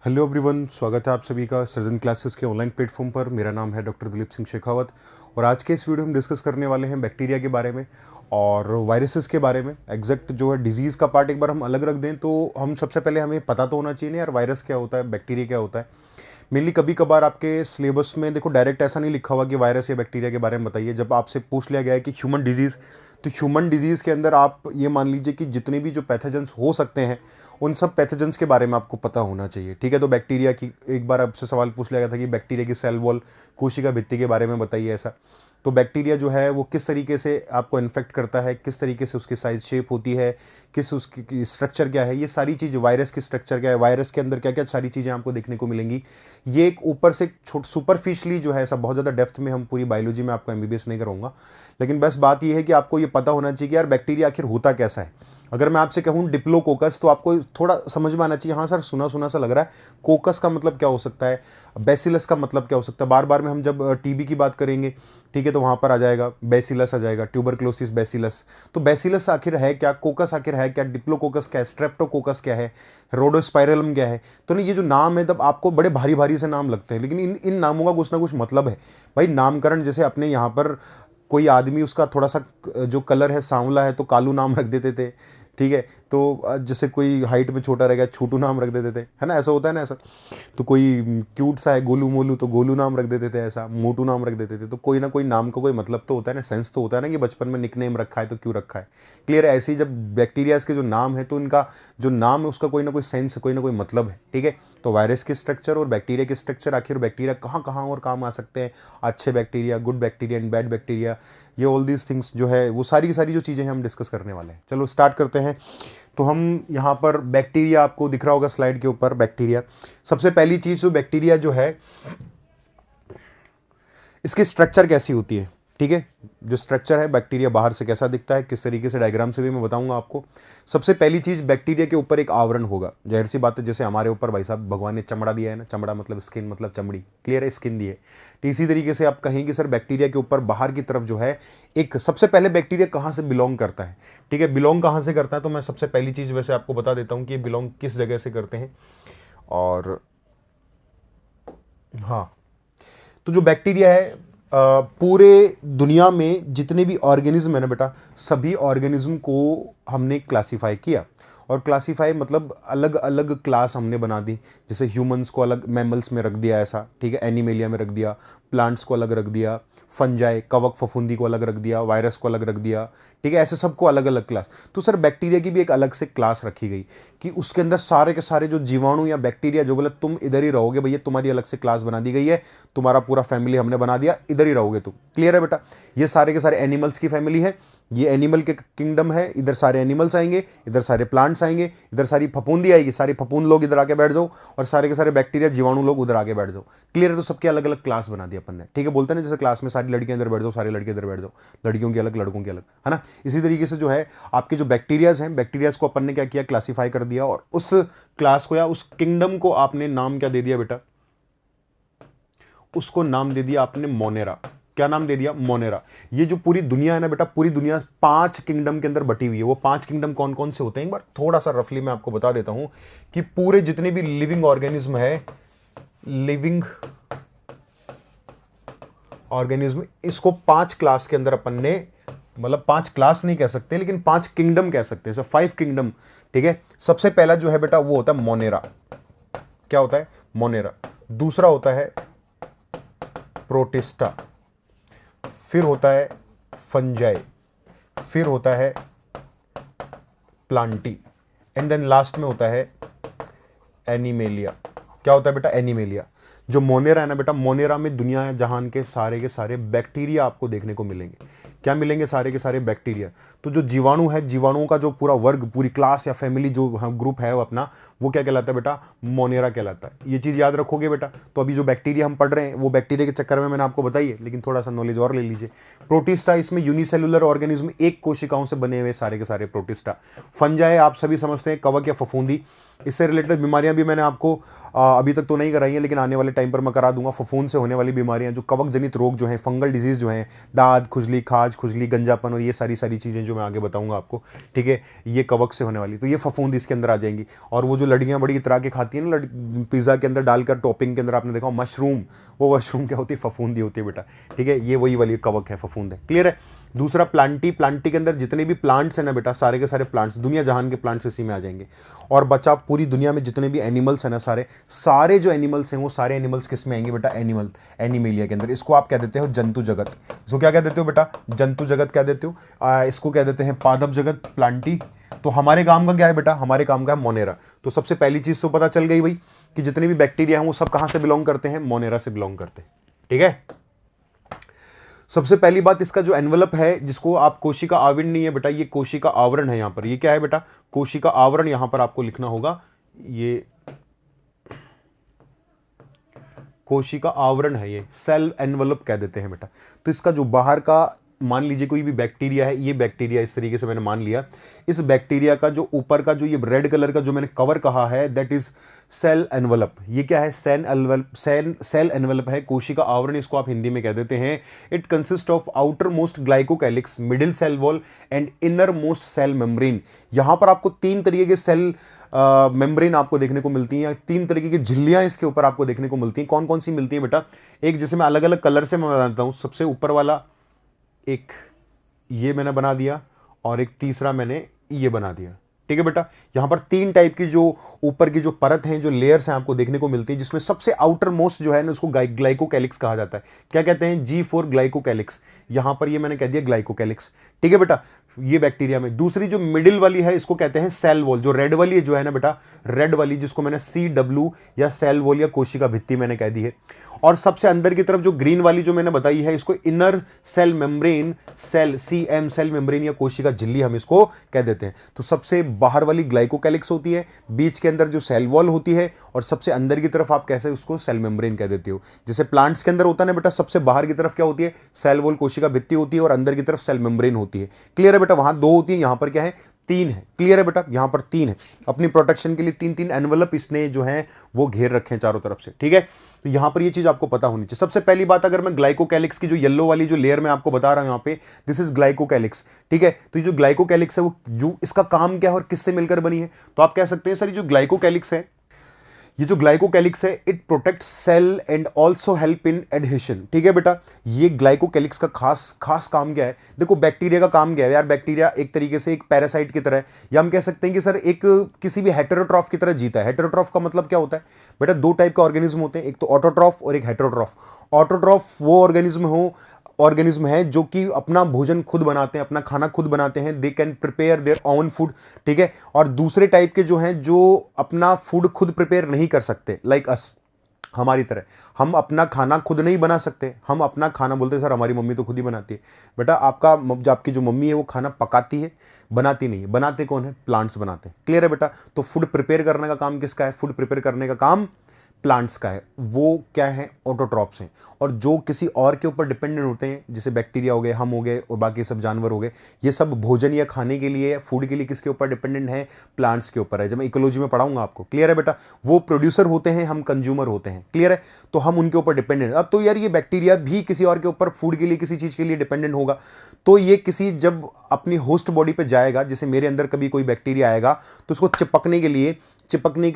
Hello everyone, स्वागत है आप सभी का सृजन क्लासेस के ऑनलाइन प्लेटफॉर्म पर। मेरा नाम है डॉक्टर दिलीप सिंह शेखावत और आज के इस वीडियो में डिस्कस करने वाले हैं बैक्टीरिया के बारे में और वायरसेस के बारे में। एग्जैक्ट जो है डिजीज़ का पार्ट एक बार हम अलग रख दें तो हम सबसे पहले हमें पता तो होना चाहिए ना यार, वायरस क्या होता है, बैक्टीरिया क्या होता है। मेनली कभी कभार आपके सिलेबस में देखो डायरेक्ट ऐसा नहीं लिखा हुआ कि वायरस या बैक्टीरिया के बारे में बताइए। जब आपसे पूछ लिया गया है कि ह्यूमन डिजीज़, तो ह्यूमन डिजीज़ के अंदर आप ये मान लीजिए कि जितने भी जो पैथोजेंस हो सकते हैं उन सब पैथोजेंस के बारे में आपको पता होना चाहिए। ठीक है, तो बैक्टीरिया की एक बार आपसे सवाल पूछ लिया गया था कि बैक्टीरिया की सेल वॉल, कोशिका भित्ति के बारे में बताइए ऐसा। तो बैक्टीरिया जो है वो किस तरीके से आपको इन्फेक्ट करता है, किस तरीके से उसकी साइज शेप होती है, किस उसकी स्ट्रक्चर क्या है, ये सारी चीज़, वायरस की स्ट्रक्चर क्या है, वायरस के अंदर क्या क्या सारी चीज़ें आपको देखने को मिलेंगी। ये एक ऊपर से सुपरफिशली जो है ऐसा बहुत ज़्यादा डेप्थ में हम पूरी बायोलॉजी में आपको एमबीबीएस नहीं कराऊंगा, लेकिन बस बात यह है कि आपको ये पता होना चाहिए कि यार बैक्टीरिया आखिर होता कैसा है। अगर मैं आपसे कहूँ डिप्लोकोकस तो आपको थोड़ा समझ में आना चाहिए, हाँ सर सुना सुना सा लग रहा है। कोकस का मतलब क्या हो सकता है, बेसिलस का मतलब क्या हो सकता है। बार बार में हम जब टीबी की बात करेंगे, ठीक है, तो वहाँ पर आ जाएगा बेसिलस, आ जाएगा ट्यूबरक्लोसिस बेसिलस। तो बेसिलस आखिर है क्या, कोकस आखिर है क्या, डिप्लोकोकस क्या है, स्ट्रेप्टोकोकस क्या है, रोडोस्पाइरलम क्या है। तो नहीं, ये जो नाम है तब आपको बड़े भारी भारी से नाम लगते हैं, लेकिन इन इन नामों का कुछ ना कुछ मतलब है भाई। नामकरण जैसे अपने यहाँ पर कोई आदमी उसका थोड़ा सा जो कलर है सांवला है तो कालू नाम रख देते थे, ठीक है। तो जैसे कोई हाइट में छोटा रह गया छोटू नाम रख देते थे, है ना, ऐसा होता है ना ऐसा। तो कोई क्यूट सा है गोलू मोलू तो गोलू नाम रख देते थे, ऐसा मोटू नाम रख देते थे। तो कोई ना कोई नाम का कोई मतलब तो होता है ना, सेंस तो होता है ना कि बचपन में निकनेम रखा है तो क्यों रखा है। क्लियर है। ऐसे ही जब बैक्टीरियाज के जो नाम है तो इनका जो नाम है उसका कोई ना कोई सेंस है, कोई ना कोई मतलब है, ठीक है। तो वायरस के स्ट्रक्चर और बैक्टीरिया के स्ट्रक्चर, आखिर बैक्टीरिया कहाँ कहाँ और काम आ सकते हैं, अच्छे bacteria, good bacteria and bad bacteria, ये ऑल दीज थिंग्स जो है वो सारी की सारी जो चीज़ें हैं हम डिस्कस करने वाले हैं। चलो स्टार्ट करते हैं। तो हम यहाँ पर बैक्टीरिया, आपको दिख रहा होगा स्लाइड के ऊपर बैक्टीरिया। सबसे पहली चीज़ जो बैक्टीरिया जो है इसकी स्ट्रक्चर कैसी होती है, ठीक है। जो स्ट्रक्चर है बैक्टीरिया बाहर से कैसा दिखता है, किस तरीके से, डायग्राम से भी मैं बताऊंगा आपको। सबसे पहली चीज, बैक्टीरिया के ऊपर एक आवरण होगा। जाहिर सी बात है, जैसे हमारे ऊपर भाई साहब भगवान ने चमड़ा दिया है ना, चमड़ा मतलब स्किन, मतलब चमड़ी, क्लियर है, स्किन दी है। तो इसी तरीके से आप कहेंगे सर बैक्टीरिया के ऊपर बाहर की तरफ जो है एक, सबसे पहले बैक्टीरिया कहाँ से बिलोंग करता है, ठीक है, बिलोंग कहाँ से करता है। तो मैं सबसे पहली चीज वैसे आपको बता देता हूँ कि ये बिलोंग किस जगह से करते हैं। और हाँ, तो जो बैक्टीरिया है पूरे दुनिया में जितने भी ऑर्गेनिज्म है ना बेटा, सभी ऑर्गेनिज्म को हमने क्लासिफाई किया। और क्लासिफाई मतलब अलग अलग क्लास हमने बना दी। जैसे ह्यूमंस को अलग मैमल्स में रख दिया ऐसा, ठीक है, एनिमेलिया में रख दिया, प्लांट्स को अलग रख दिया, फंजाई कवक फफूंदी को अलग रख दिया, वायरस को अलग रख दिया, ठीक है, ऐसे सबको अलग अलग क्लास। तो सर बैक्टीरिया की भी एक अलग से क्लास रखी गई कि उसके अंदर सारे के सारे जो जीवाणु या बैक्टीरिया, जो बोले तुम इधर ही रहोगे भैया, तुम्हारी अलग से क्लास बना दी गई है, तुम्हारा पूरा फैमिली हमने बना दिया, इधर ही रहोगे तुम। क्लियर है बेटा। ये सारे के सारे एनिमल्स की फैमिली है, ये एनिमल के किंगडम है, इधर सारे एनिमल्स आएंगे, इधर सारे प्लांट्स आएंगे, इधर सारी फफूंदी आएगी, सारी फफूंद लोग इधर आके बैठ जाओ, और सारे के सारे बैक्टीरिया जीवाणु लोग उधर आके बैठ जाओ। क्लियर है। तो सबके अलग अलग क्लास बना दिया अपन ने, ठीक है। बोलते हैं ना जैसे क्लास में सारी लड़कियां इधर बैठ जाओ, सारे लड़के इधर बैठ जाओ, लड़कियों की अलग लड़कों की अलग, है ना। इसी तरीके से जो है आपके जो बैक्टीरियाज हैं, बैक्टीरियाज को अपन ने क्या किया, क्लासीफाई कर दिया, और उस क्लास को या उस किंगडम को आपने नाम क्या दे दिया बेटा, उसको नाम दे दिया आपने मोनेरा। क्या नाम दे दिया, मोनेरा। ये जो पूरी दुनिया है ना बेटा, पूरी दुनिया 5 किंगडम के अंदर बटी हुई है। वो 5 किंगडम कौन कौन से होते हैं एक बार थोड़ा सा रफली मैं आपको बता देता हूं कि पूरे जितने भी लिविंग ऑर्गेनिज्म है, लिविंग ऑर्गेनिज्म, इसको 5 क्लास के अंदर अपन ने, मतलब 5 क्लास नहीं कह सकते लेकिन 5 किंगडम कह सकते हैं, 5 किंगडम, ठीक है। सबसे पहला जो है बेटा वो होता है मोनेरा। क्या होता है, मोनेरा। दूसरा होता है प्रोटिस्टा, फिर होता है फंजाई, फिर होता है प्लांटी, एंड देन लास्ट में होता है एनिमेलिया। क्या होता है बेटा, एनिमेलिया। जो मोनेरा है ना बेटा, मोनेरा में दुनिया जहान के सारे बैक्टीरिया आपको देखने को मिलेंगे। क्या मिलेंगे, सारे के सारे बैक्टीरिया। तो जो जीवाणु है, जीवाणुओं का जो पूरा वर्ग, पूरी क्लास या फैमिली जो ग्रुप है वो अपना, वो क्या कहलाता है बेटा, मोनेरा कहलाता है। ये चीज याद रखोगे बेटा। तो अभी जो बैक्टीरिया हम पढ़ रहे हैं वो बैक्टीरिया के चक्कर में मैंने आपको बताई है, लेकिन थोड़ा सा नॉलेज और ले लीजिए। प्रोटिस्टा, इसमें यूनिसेलुलर ऑर्गेनिज्म, एक कोशिकाओं से बने हुए सारे के सारे प्रोटिस्टा। फंजाई आप सभी समझते हैं, कवक या फफूंदी। इससे रिलेटेड बीमारियां भी मैंने आपको अभी तक तो नहीं कराई हैं, लेकिन आने वाले टाइम पर मैं करा दूंगा। फफूंद से होने वाली बीमारियां, जो कवक जनित रोग जो हैं, फंगल डिजीज जो हैं, दाद, खुजली, खाज, खुजली, गंजापन और ये सारी सारी चीज़ें जो मैं आगे बताऊंगा आपको, ठीक है, ये कवक से होने वाली, तो ये फफूंद इसके अंदर आ जाएंगी। और वो जो लड़कियां बड़ी तरह के खाती हैं ना, पिज़्ज़ा के अंदर डालकर टॉपिंग के अंदर आपने देखा मशरूम, वो मशरूम क्या होती है, फफूंद ही होती है बेटा, ठीक है, ये वही वाली कवक है, फफूंद है। क्लियर है। दूसरा प्लांटी, प्लांटी के अंदर जितने भी प्लांट्स हैं ना बेटा, सारे के सारे प्लांट्स, दुनिया जहान के प्लांट्स इसी में आ जाएंगे। और बच्चा पूरी दुनिया में जितने भी एनिमल्स हैं ना, सारे सारे जो एनिमल्स हैं वो सारे एनिमल्स किस में आएंगे बेटा, एनिमल, एनिमेलिया के अंदर। इसको आप कह देते हो जंतु जगत। इसको क्या कह देते हो बेटा, जंतु जगत कह देते हो। इसको कह देते हैं पादप जगत, प्लांटी। तो हमारे काम का क्या है बेटा, हमारे काम का है मोनेरा। तो सबसे पहली चीज तो पता चल गई भाई कि जितने भी बैक्टीरिया हैं वो सब कहां से बिलोंग करते हैं, मोनेरा से बिलोंग करते हैं, ठीक है। सबसे पहली बात, इसका जो एनवलप है, जिसको आप कोशिका आवरण नहीं है बेटा, ये कोशिका आवरण है। यहां पर ये क्या है बेटा, कोशिका आवरण, यहां पर आपको लिखना होगा, ये कोशिका आवरण है, ये सेल एनवलप कह देते हैं बेटा। तो इसका जो बाहर का, मान लीजिए कोई भी बैक्टीरिया है, ये बैक्टीरिया इस तरीके से मैंने मान लिया, इस बैक्टीरिया का जो ऊपर का जो ये रेड कलर का जो मैंने कवर कहा है, दैट इज सेल एनवलप। ये क्या है, सेल एनवलप, सेल एनवलप है, कोशिका आवरण इसको आप हिंदी में कह देते हैं। It consist of outer most glycocalyx, middle cell wall and inner most cell membrane. यहां पर आपको तीन तरीके के सेल मेम्ब्रेन आपको देखने को मिलती हैं, तीन तरीके की झिल्लियां इसके ऊपर आपको देखने को मिलती हैं। कौन कौन सी मिलती हैं बेटा, एक जैसे मैं अलग अलग कलर से मैं बताता हूं, सबसे ऊपर वाला एक ये मैंने बना दिया, और एक तीसरा मैंने ये बना दिया, ठीक है बेटा। यहां पर तीन टाइप की जो ऊपर की जो परत हैं, जो लेयर्स हैं आपको देखने को मिलती हैं, जिसमें सबसे आउटर मोस्ट जो है ना, उसको ग्लाइकोकैलिक्स कहा जाता है। क्या कहते हैं, G4 ग्लाइकोकैलिक्स। यहां पर ये मैंने कह दिया ग्लाइकोकैलिक्स, ठीक है बेटा, ये बैक्टीरिया में। दूसरी जो मिडिल वाली है, इसको कहते हैं सेल वॉल। जो रेड वाली जो है ना बेटा, रेड वाली, जिसको मैंने CW या सेल वॉल या कोशिका भित्ति मैंने कह दी है। और सबसे अंदर की तरफ जो ग्रीन वाली जो मैंने बताई है, इसको inner cell membrane, cell CM, cell membrane या कोशिका झिल्ली हम इसको कह देते हैं। तो सबसे बाहर वाली ग्लाइकोकैलिक्स होती है, बीच के अंदर जो सेल वॉल होती है, और सबसे अंदर की तरफ आप कैसे उसको सेल मेम्ब्रेन कह देते हो। जैसे प्लांट्स के अंदर होता है ना बेटा, सबसे बाहर की तरफ क्या होती है, सेल वॉल, कोशिका भित्ति होती है, और अंदर की तरफ सेल मेम्ब्रेन होती है। क्लियर है बेटा, वहां दो होती है, यहां पर क्या है, तीन है। क्लियर है बेटा, यहां पर तीन है। अपनी प्रोटेक्शन के लिए तीन तीन एनवलप इसने जो है वो घेर रखे हैं चारों तरफ से, ठीक है। तो यहां पर ये चीज आपको पता होनी चाहिए। सबसे पहली बात, अगर मैं ग्लाइकोकैलिक्स की जो येलो वाली जो लेयर मैं आपको बता रहा हूं, यहां पे दिस इज ग्लाइकोकैलिक्स, ठीक है। तो ये जो ग्लाइकोकैलिक्स है वो जो इसका काम क्या है और किससे मिलकर बनी है, तो आप कह सकते हैं सर, ये जो ग्लाइकोकैलिक्स है, ये जो ग्लाइकोकैलिक्स है, it protect cell and also help in adhesion, ठीक है बेटा। ये ग्लाइकोकैलिक्स का खास काम क्या है, देखो बैक्टीरिया का काम क्या है यार, बैक्टीरिया एक तरीके से एक पैरासाइट की तरह है, या हम कह सकते हैं कि सर एक किसी भी हेटेरोट्रॉफ की तरह जीता है। हेटेरोट्रॉफ का मतलब क्या होता है बेटा, दो टाइप का ऑर्गेनिज्म होते हैं, एक तो ऑटोट्रॉफ और एक हेटेरोट्रॉफ। ऑटोट्रॉफ वो ऑर्गेनिज्म है जो कि अपना भोजन खुद बनाते हैं, अपना खाना खुद बनाते हैं, they can prepare their own food, ठीक है। और दूसरे टाइप के जो हैं, जो अपना फूड खुद प्रिपेयर नहीं कर सकते, लाइक अस, हमारी तरह हम अपना खाना खुद नहीं बना सकते। हम अपना खाना बोलते हैं सर हमारी मम्मी तो खुद ही बनाती है। बेटा आपकी जो मम्मी है वो खाना पकाती है, बनाती नहीं है। बनाते कौन है, प्लांट्स बनाते हैं। क्लियर है बेटा। तो फूड प्रिपेयर करने का काम किसका है, फूड प्रिपेयर करने का काम प्लांट्स का है। वो क्या है, ऑटोट्रॉप्स हैं। और जो किसी और के ऊपर डिपेंडेंट होते हैं, जैसे बैक्टीरिया हो गए, हम हो गए और बाकी सब जानवर हो गए, ये सब भोजन या खाने के लिए, फूड के लिए किसके ऊपर डिपेंडेंट है, प्लांट्स के ऊपर है। जब मैं इकोलॉजी में पढ़ाऊंगा आपको, क्लियर है बेटा। वो प्रोड्यूसर होते हैं, हम कंज्यूमर होते हैं, क्लियर है। तो हम उनके ऊपर डिपेंडेंट। अब तो यार ये बैक्टीरिया भी किसी और के ऊपर फूड के लिए, किसी चीज के लिए डिपेंडेंट होगा, तो ये किसी जब अपनी होस्ट बॉडी पे जाएगा, जैसे मेरे अंदर कभी कोई बैक्टीरिया आएगा, तो उसको चिपकने के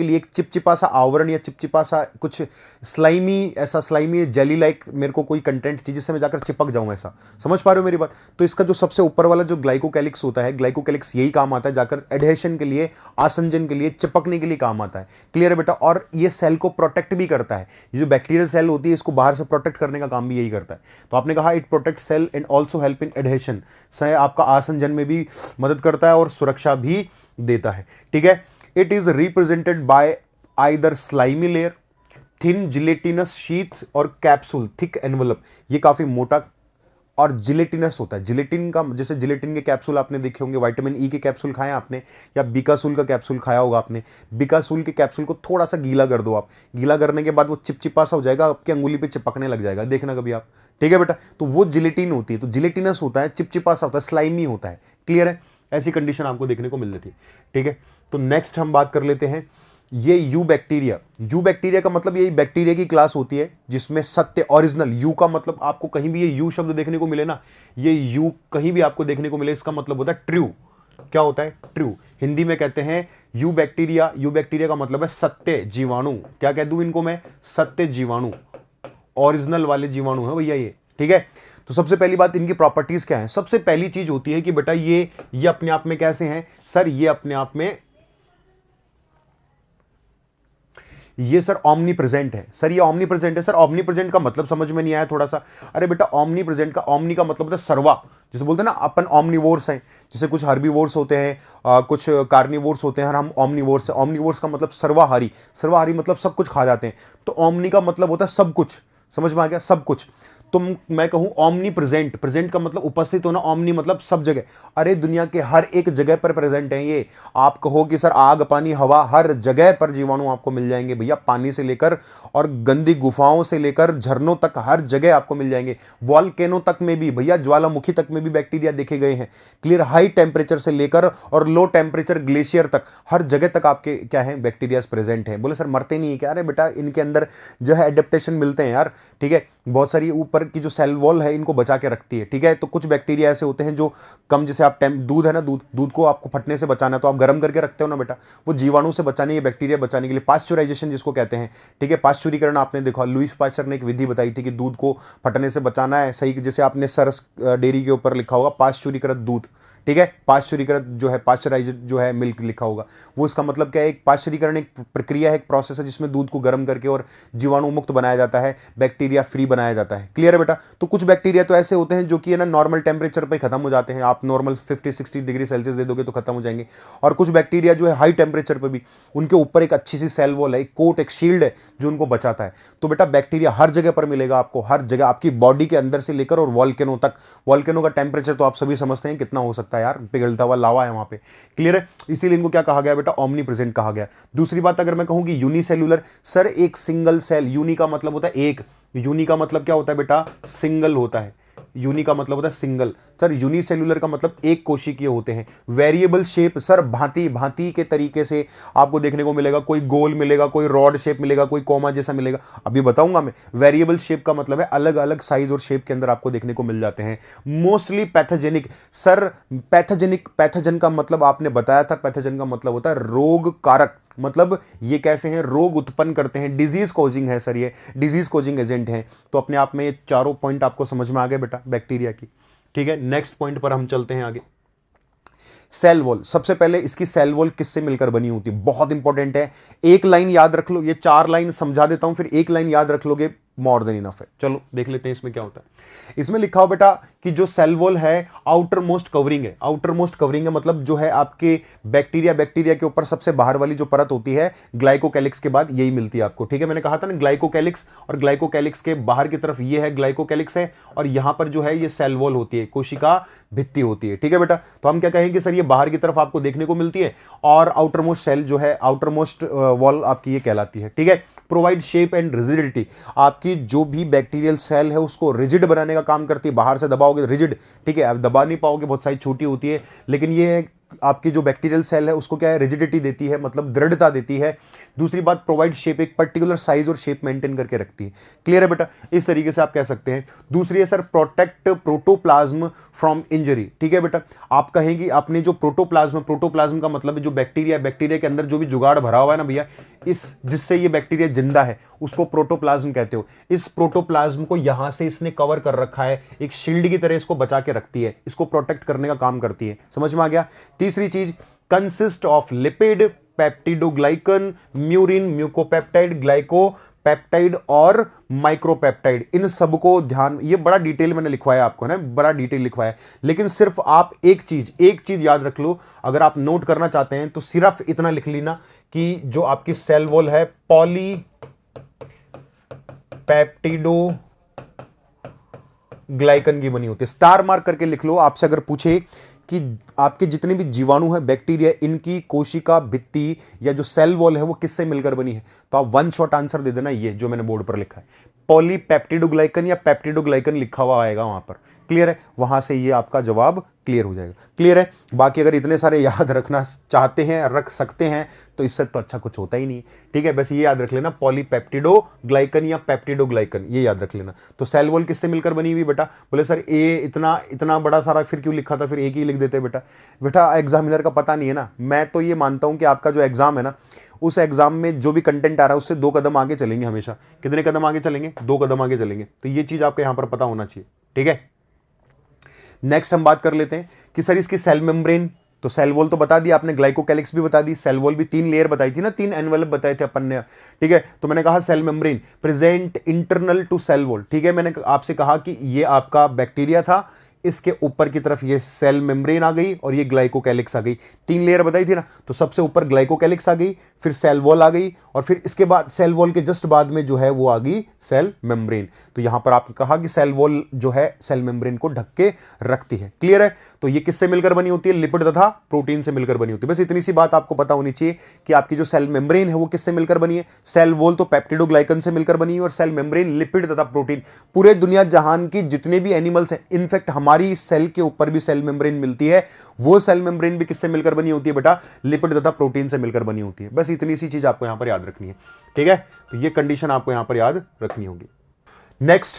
लिए एक चिपचिपा सा आवरण या चिपचिपा सा कुछ स्लाइमी जेली लाइक मेरे को कोई कंटेंट चाहिए जिससे मैं जाकर चिपक जाऊं, ऐसा समझ पा रहे हो मेरी बात। तो इसका जो सबसे ऊपर वाला जो ग्लाइकोकैलिक्स होता है, ग्लाइकोकैलिक्स यही काम आता है, जाकर एडहेशन के लिए, आसंजन के लिए, चिपकने के लिए काम आता है। क्लियर है बेटा। और ये सेल को प्रोटेक्ट भी करता है। ये जो बैक्टीरियल सेल होती है, इसको बाहर से प्रोटेक्ट करने का काम भी यही करता है। तो आपने कहा it protect cell and also help in adhesion, आपका आसंजन में भी मदद करता है और सुरक्षा भी देता है, ठीक है। It is represented by either slimy layer, thin gelatinous sheath और capsule, thick envelope। ये काफी मोटा और जिलेटिनस होता है। जिलेटिन का, जैसे जिलेटिन के कैप्सूल आपने देखे होंगे, विटामिन ई के कैप्सूल खाए आपने, या बिकासूल का कैप्सूल खाया होगा आपने। बिकासूल के कैप्सूल को थोड़ा सा गीला कर दो आप, गीला करने के बाद वो चिपचिपा सा हो जाएगा, आपकी अंगुली पे चिपकने लग जाएगा, देखना कभी आप, ठीक है बेटा। तो वो जिलेटिन होती है। तो जिलेटिनस होता है, चिपचिपा सा होता है, स्लाइमी होता है। क्लियर है। ऐसी कंडीशन आपको देखने को मिल जाती है, ठीक है। तो नेक्स्ट हम बात कर लेते हैं ये यू बैक्टीरिया का मतलब यही बैक्टीरिया की क्लास होती है जिसमें सत्य ओरिजिनल, यू का मतलब आपको कहीं भी ये यू शब्द देखने को मिले ना, ये यू कहीं भी आपको देखने को मिले, इसका मतलब होता है ट्रू। क्या होता है? ट्रू। हिंदी में कहते हैं यू बैक्टीरिया का मतलब है सत्य जीवाणु। क्या कह दूं इनको मैं? सत्य जीवाणु, ओरिजिनल वाले जीवाणु है भैया ये। ठीक है, तो सबसे पहली बात, इनकी प्रॉपर्टीज क्या है? सबसे पहली चीज होती है कि बेटा ये अपने आप में कैसे हैं सर? ये अपने आप में ये सर ऑमनी प्रेजेंट है। सर ये ऑमनी प्रेजेंट है। सर ऑमनी प्रेजेंट का मतलब समझ में नहीं आया थोड़ा सा? अरे बेटा ऑमनी प्रेजेंट का, ऑमनी का मतलब होता है सर्वा। जैसे बोलते हैं ना अपन ऑमनीवोर्स हैं, जैसे कुछ हर्बीवोर्स होते हैं, कुछ कार्निवोर्स होते हैं, और हम ऑमनीवोर्स हैं। ऑमनीवोर्स का मतलब सर्वाहारी, सर्वाहारी मतलब सब कुछ खा जाते हैं। तो ऑमनी का मतलब होता है सब कुछ। समझ में आ गया? सब कुछ। तो मैं कहूं ऑमनी प्रेजेंट, प्रेजेंट का मतलब उपस्थित होना, ऑमनी मतलब सब जगह। अरे दुनिया के हर एक जगह पर प्रेजेंट है ये। आप कहो कि सर आग पानी हवा, हर जगह पर जीवाणु आपको मिल जाएंगे भैया। पानी से लेकर और गंदी गुफाओं से लेकर झरनों तक हर जगह आपको मिल जाएंगे। वॉल्केनो तक में भी भैया, ज्वालामुखी तक में भी बैक्टीरिया देखे गए हैं। क्लियर? हाई टेम्परेचर से लेकर और लो टेम्परेचर ग्लेशियर तक, हर जगह तक आपके क्या है? बैक्टीरिया प्रेजेंट है। बोले सर मरते नहीं है क्या? अरे बेटा इनके अंदर जो है एडेप्टेशन मिलते हैं यार। ठीक है, बहुत सारी ऊपर की जो सेल वॉल है इनको बचा के रखती है। ठीक है, तो कुछ बैक्टीरिया ऐसे होते हैं जो कम, जैसे आप दूध है ना, दूध को आपको फटने से बचाना है तो आप गर्म करके रखते हो ना बेटा, वो जीवाणु से बचाने, ये बैक्टीरिया बचाने के लिए पाश्चराइजेशन जिसको कहते हैं। ठीक है, पाश्चुरीकरण आपने देखा, लुईस पाश्चर ने एक विधि बताई थी कि दूध को फटने से बचाना है। सही, जैसे आपने सरस डेयरी के ऊपर लिखा होगा पाश्चुरीकृत दूध। ठीक है, पाश्चुरीकृत जो है, पाश्चराइज्ड जो है मिल्क लिखा होगा, वो इसका मतलब क्या है? एक पाश्चुरीकरण एक प्रक्रिया है, एक प्रोसेस है जिसमें दूध को गर्म करके और जीवाणु मुक्त बनाया जाता है, बैक्टीरिया फ्री बनाया जाता है। क्लियर है बेटा? तो कुछ बैक्टीरिया तो ऐसे होते हैं जो कि है ना नॉर्मल टेम्परेचर पे खत्म हो जाते हैं। आप नॉर्मल 50-60 डिग्री सेल्सियस दे दोगे तो खत्म हो जाएंगे। और कुछ बैक्टीरिया जो है हाई टेम्परेचर पर भी, उनके ऊपर एक अच्छी सी सेल वॉल है, एक कोट, एक शील्ड है जो उनको बचाता है। तो बेटा बैक्टीरिया हर जगह पर मिलेगा आपको, हर जगह आपकी बॉडी के अंदर से लेकर और वॉल्केनो तक। वॉल्केनो का टेम्परेचर तो आप सभी समझते हैं कितना हो सकता है यार, पिघलता हुआ लावा है वहां पे। क्लियर है? इसीलिए इनको क्या कहा गया बेटा? ऑमनी प्रेजेंट कहा गया। दूसरी बात अगर मैं कहूं कि यूनिसेल्युलर, सर एक सिंगल सेल, यूनि का मतलब होता है एक, यूनि का मतलब क्या होता है बेटा? सिंगल होता है। यूनि का मतलब होता है सिंगल। सर यूनिसेल्युलर का मतलब एक कोशिकीय होते हैं। वेरिएबल शेप, सर भांति भांति के तरीके से आपको देखने को मिलेगा। कोई गोल मिलेगा, कोई रॉड शेप मिलेगा, कोई कोमा जैसा मिलेगा, अभी बताऊंगा मैं। वेरिएबल शेप का मतलब है अलग अलग साइज और शेप के अंदर आपको देखने को मिल जाते हैं। मोस्टली पैथोजेनिक, सर पैथोजन का मतलब आपने बताया था, पैथोजन का मतलब होता है रोग कारक। मतलब ये कैसे हैं? रोग उत्पन्न करते हैं, डिजीज कॉजिंग है सर, ये डिजीज कॉजिंग एजेंट हैं। तो अपने आप में ये चारों पॉइंट आपको समझ में आ गए बेटा बैक्टीरिया की। ठीक है, नेक्स्ट पॉइंट पर हम चलते हैं आगे। सेल वॉल, सबसे पहले इसकी सेल वॉल किससे मिलकर बनी होती है? बहुत इंपॉर्टेंट है, एक लाइन याद रख लो। ये 4 लाइन समझा देता हूं, फिर एक लाइन याद रख लोगे, मोर देन इनफ है। चलो देख लेते हैं इसमें क्या होता है। इसमें लिखा हो बेटा कि जो सेल वॉल है आउटर मोस्ट कवरिंग है। आउटर मोस्ट कवरिंग है मतलब जो है आपके बैक्टीरिया के ऊपर सबसे बाहर वाली जो परत होती है, ग्लाइकोकैलिक्स के बाद यही मिलती है आपको। ठीक है, मैंने कहा था ना ग्लाइकोकैलिक्स, और ग्लाइकोकैलिक्स के बाहर की तरफ ये है ग्लाइकोकैलिक्स है, और यहां पर जो है ये सेल वॉल होती है, कोशिका भित्ति होती है। ठीक है बेटा, तो हम क्या कहेंगे सर, ये बाहर की तरफ आपको देखने को मिलती है, और आउटर मोस्ट सेल जो है, आउटर मोस्ट वॉल आपकी ये कहलाती है। ठीक है, प्रोवाइड शेप एंड रिजिडिटी, आपकी जो भी बैक्टीरियल सेल है उसको रिजिड बनाने का काम करती है। बाहर से दबाओगे रिजिड, ठीक है, आप दबा नहीं पाओगे, बहुत सारी छोटी होती है, लेकिन ये आपकी जो बैक्टीरियल सेल है उसको क्या है? रिजिडिटी देती है, मतलब दृढ़ता देती है। दूसरी बात, प्रोवाइड शेप, एक पर्टिकुलर साइज और शेप मेंटेन करके रखती है। क्लियर है बेटा? इस तरीके से आप कह सकते हैं। दूसरी है sir protect protoplasm from injury. ठीक है बेटा, आप कहेंगे आपने जो प्रोटोप्लाज्म का मतलब है जो बैक्टीरिया के अंदर जो भी जुगाड़ भरा हुआ है ना भैया, इस जिससे ये बैक्टीरिया जिंदा है उसको प्रोटोप्लाज्म कहते हो। इस प्रोटोप्लाज्म को यहां से इसने कवर कर रखा है, एक शील्ड की तरह इसको बचा के रखती है, इसको प्रोटेक्ट करने का काम करती है। समझ में आ गया? तीसरी चीज, consist of lipid, peptidoglycan, murein, mucopeptide, glycopeptide और माइक्रोपेप्टाइड। इन सबको ध्यान, ये बड़ा डिटेल मैंने लिखवाया आपको ना, बड़ा डिटेल लिखवाया, लेकिन सिर्फ आप एक चीज याद रख लो। अगर आप नोट करना चाहते हैं तो सिर्फ इतना लिख लेना कि जो आपकी सेल वॉल है पॉलीपेप्टिडो ग्लाइकन की बनी होती है। स्टार मार्क करके लिख लो। आपसे अगर पूछे कि आपके जितने भी जीवाणु हैं, बैक्टीरिया, इनकी कोशिका भित्ति या जो सेल वॉल है वो किससे मिलकर बनी है, तो आप वन शॉट आंसर दे देना, ये जो मैंने बोर्ड पर लिखा है पॉलीपेप्टिडोग्लाइकन या पेप्टिडोग्लाइकन लिखा हुआ आएगा वहां पर। क्लियर है, वहां से ये आपका जवाब क्लियर हो जाएगा। क्लियर है, बाकी अगर इतने सारे याद रखना चाहते हैं, रख सकते हैं, तो इससे तो अच्छा कुछ होता ही नहीं। ठीक है, बस ये याद रख लेना, पॉलीपेप्टिडोग्लाइकन या पेप्टिडोग्लाइकन, ये याद रख लेना। तो सेल वॉल किससे मिलकर बनी हुई बेटा? बोले सर ए इतना इतना बड़ा सारा फिर क्यों लिखा था, फिर एक ही लिख देते बेटा। बेटा एग्जामिनर का पता नहीं है ना, मैं तो ये मानता हूं कि आपका जो एग्जाम है ना, उस एग्जाम में जो भी कंटेंट आ रहा है उससे 2 कदम आगे चलेंगे हमेशा। कितने कदम आगे चलेंगे? 2 कदम आगे चलेंगे। तो ये चीज आपको यहां पर पता होना चाहिए। ठीक है, नेक्स्ट हम बात कर लेते हैं कि सर इसकी सेल मेम्ब्रेन, तो सेल वॉल तो बता दिया आपने, ग्लाइकोकैलिक्स भी बता दी, सेल वॉल भी 3 लेयर बताई थी ना, 3 एनवेलप बताए थे अपन ने। ठीक है, तो मैंने कहा cell membrane present internal to cell wall. ठीक है, मैंने आपसे कहा कि ये आपका बैक्टीरिया था, इसके ऊपर की तरफ ये सेल मेम्ब्रेन आ गई और ये ग्लाइकोकैलिक्स आ गई। 3 लेयर बताई थी ना, तो सबसे ऊपर ग्लाइकोकैलिक्स आ गई, फिर सेल वॉल आ गई, और फिर इसके बाद सेल वॉल के जस्ट बाद में जो है वो आ गई सेल मेम्ब्रेन। तो यहां पर आपने कहा कि सेल वॉल जो है सेल मेम्ब्रेन को ढक के रखती है। क्लियर है, तो ये किससे मिलकर बनी होती है? लिपिड तथा प्रोटीन से मिलकर बनी होती है। बस इतनी सी बात आपको पता होनी चाहिए कि आपकी जो सेल मेम्ब्रेन है वो किससे मिलकर बनी है? सेल वॉल तो पेप्टिडोग्लाइकन से मिलकर बनी है, और सेल मेम्ब्रेन लिपिड तथा प्रोटीन। पूरे दुनिया जहान की जितने भी एनिमल्स हैं, इनफैक्ट हमारी सेल के ऊपर भी सेल मेम्ब्रेन मिलती है, वो सेल मेम्ब्रेन भी किससे मिलकर बनी होती है बेटा? लिपिड तथा प्रोटीन से मिलकर बनी होती है। बस इतनी सी चीज आपको यहां पर याद रखनी है। ठीक है, तो ये कंडीशन आपको यहां पर याद रखनी होगी। Next,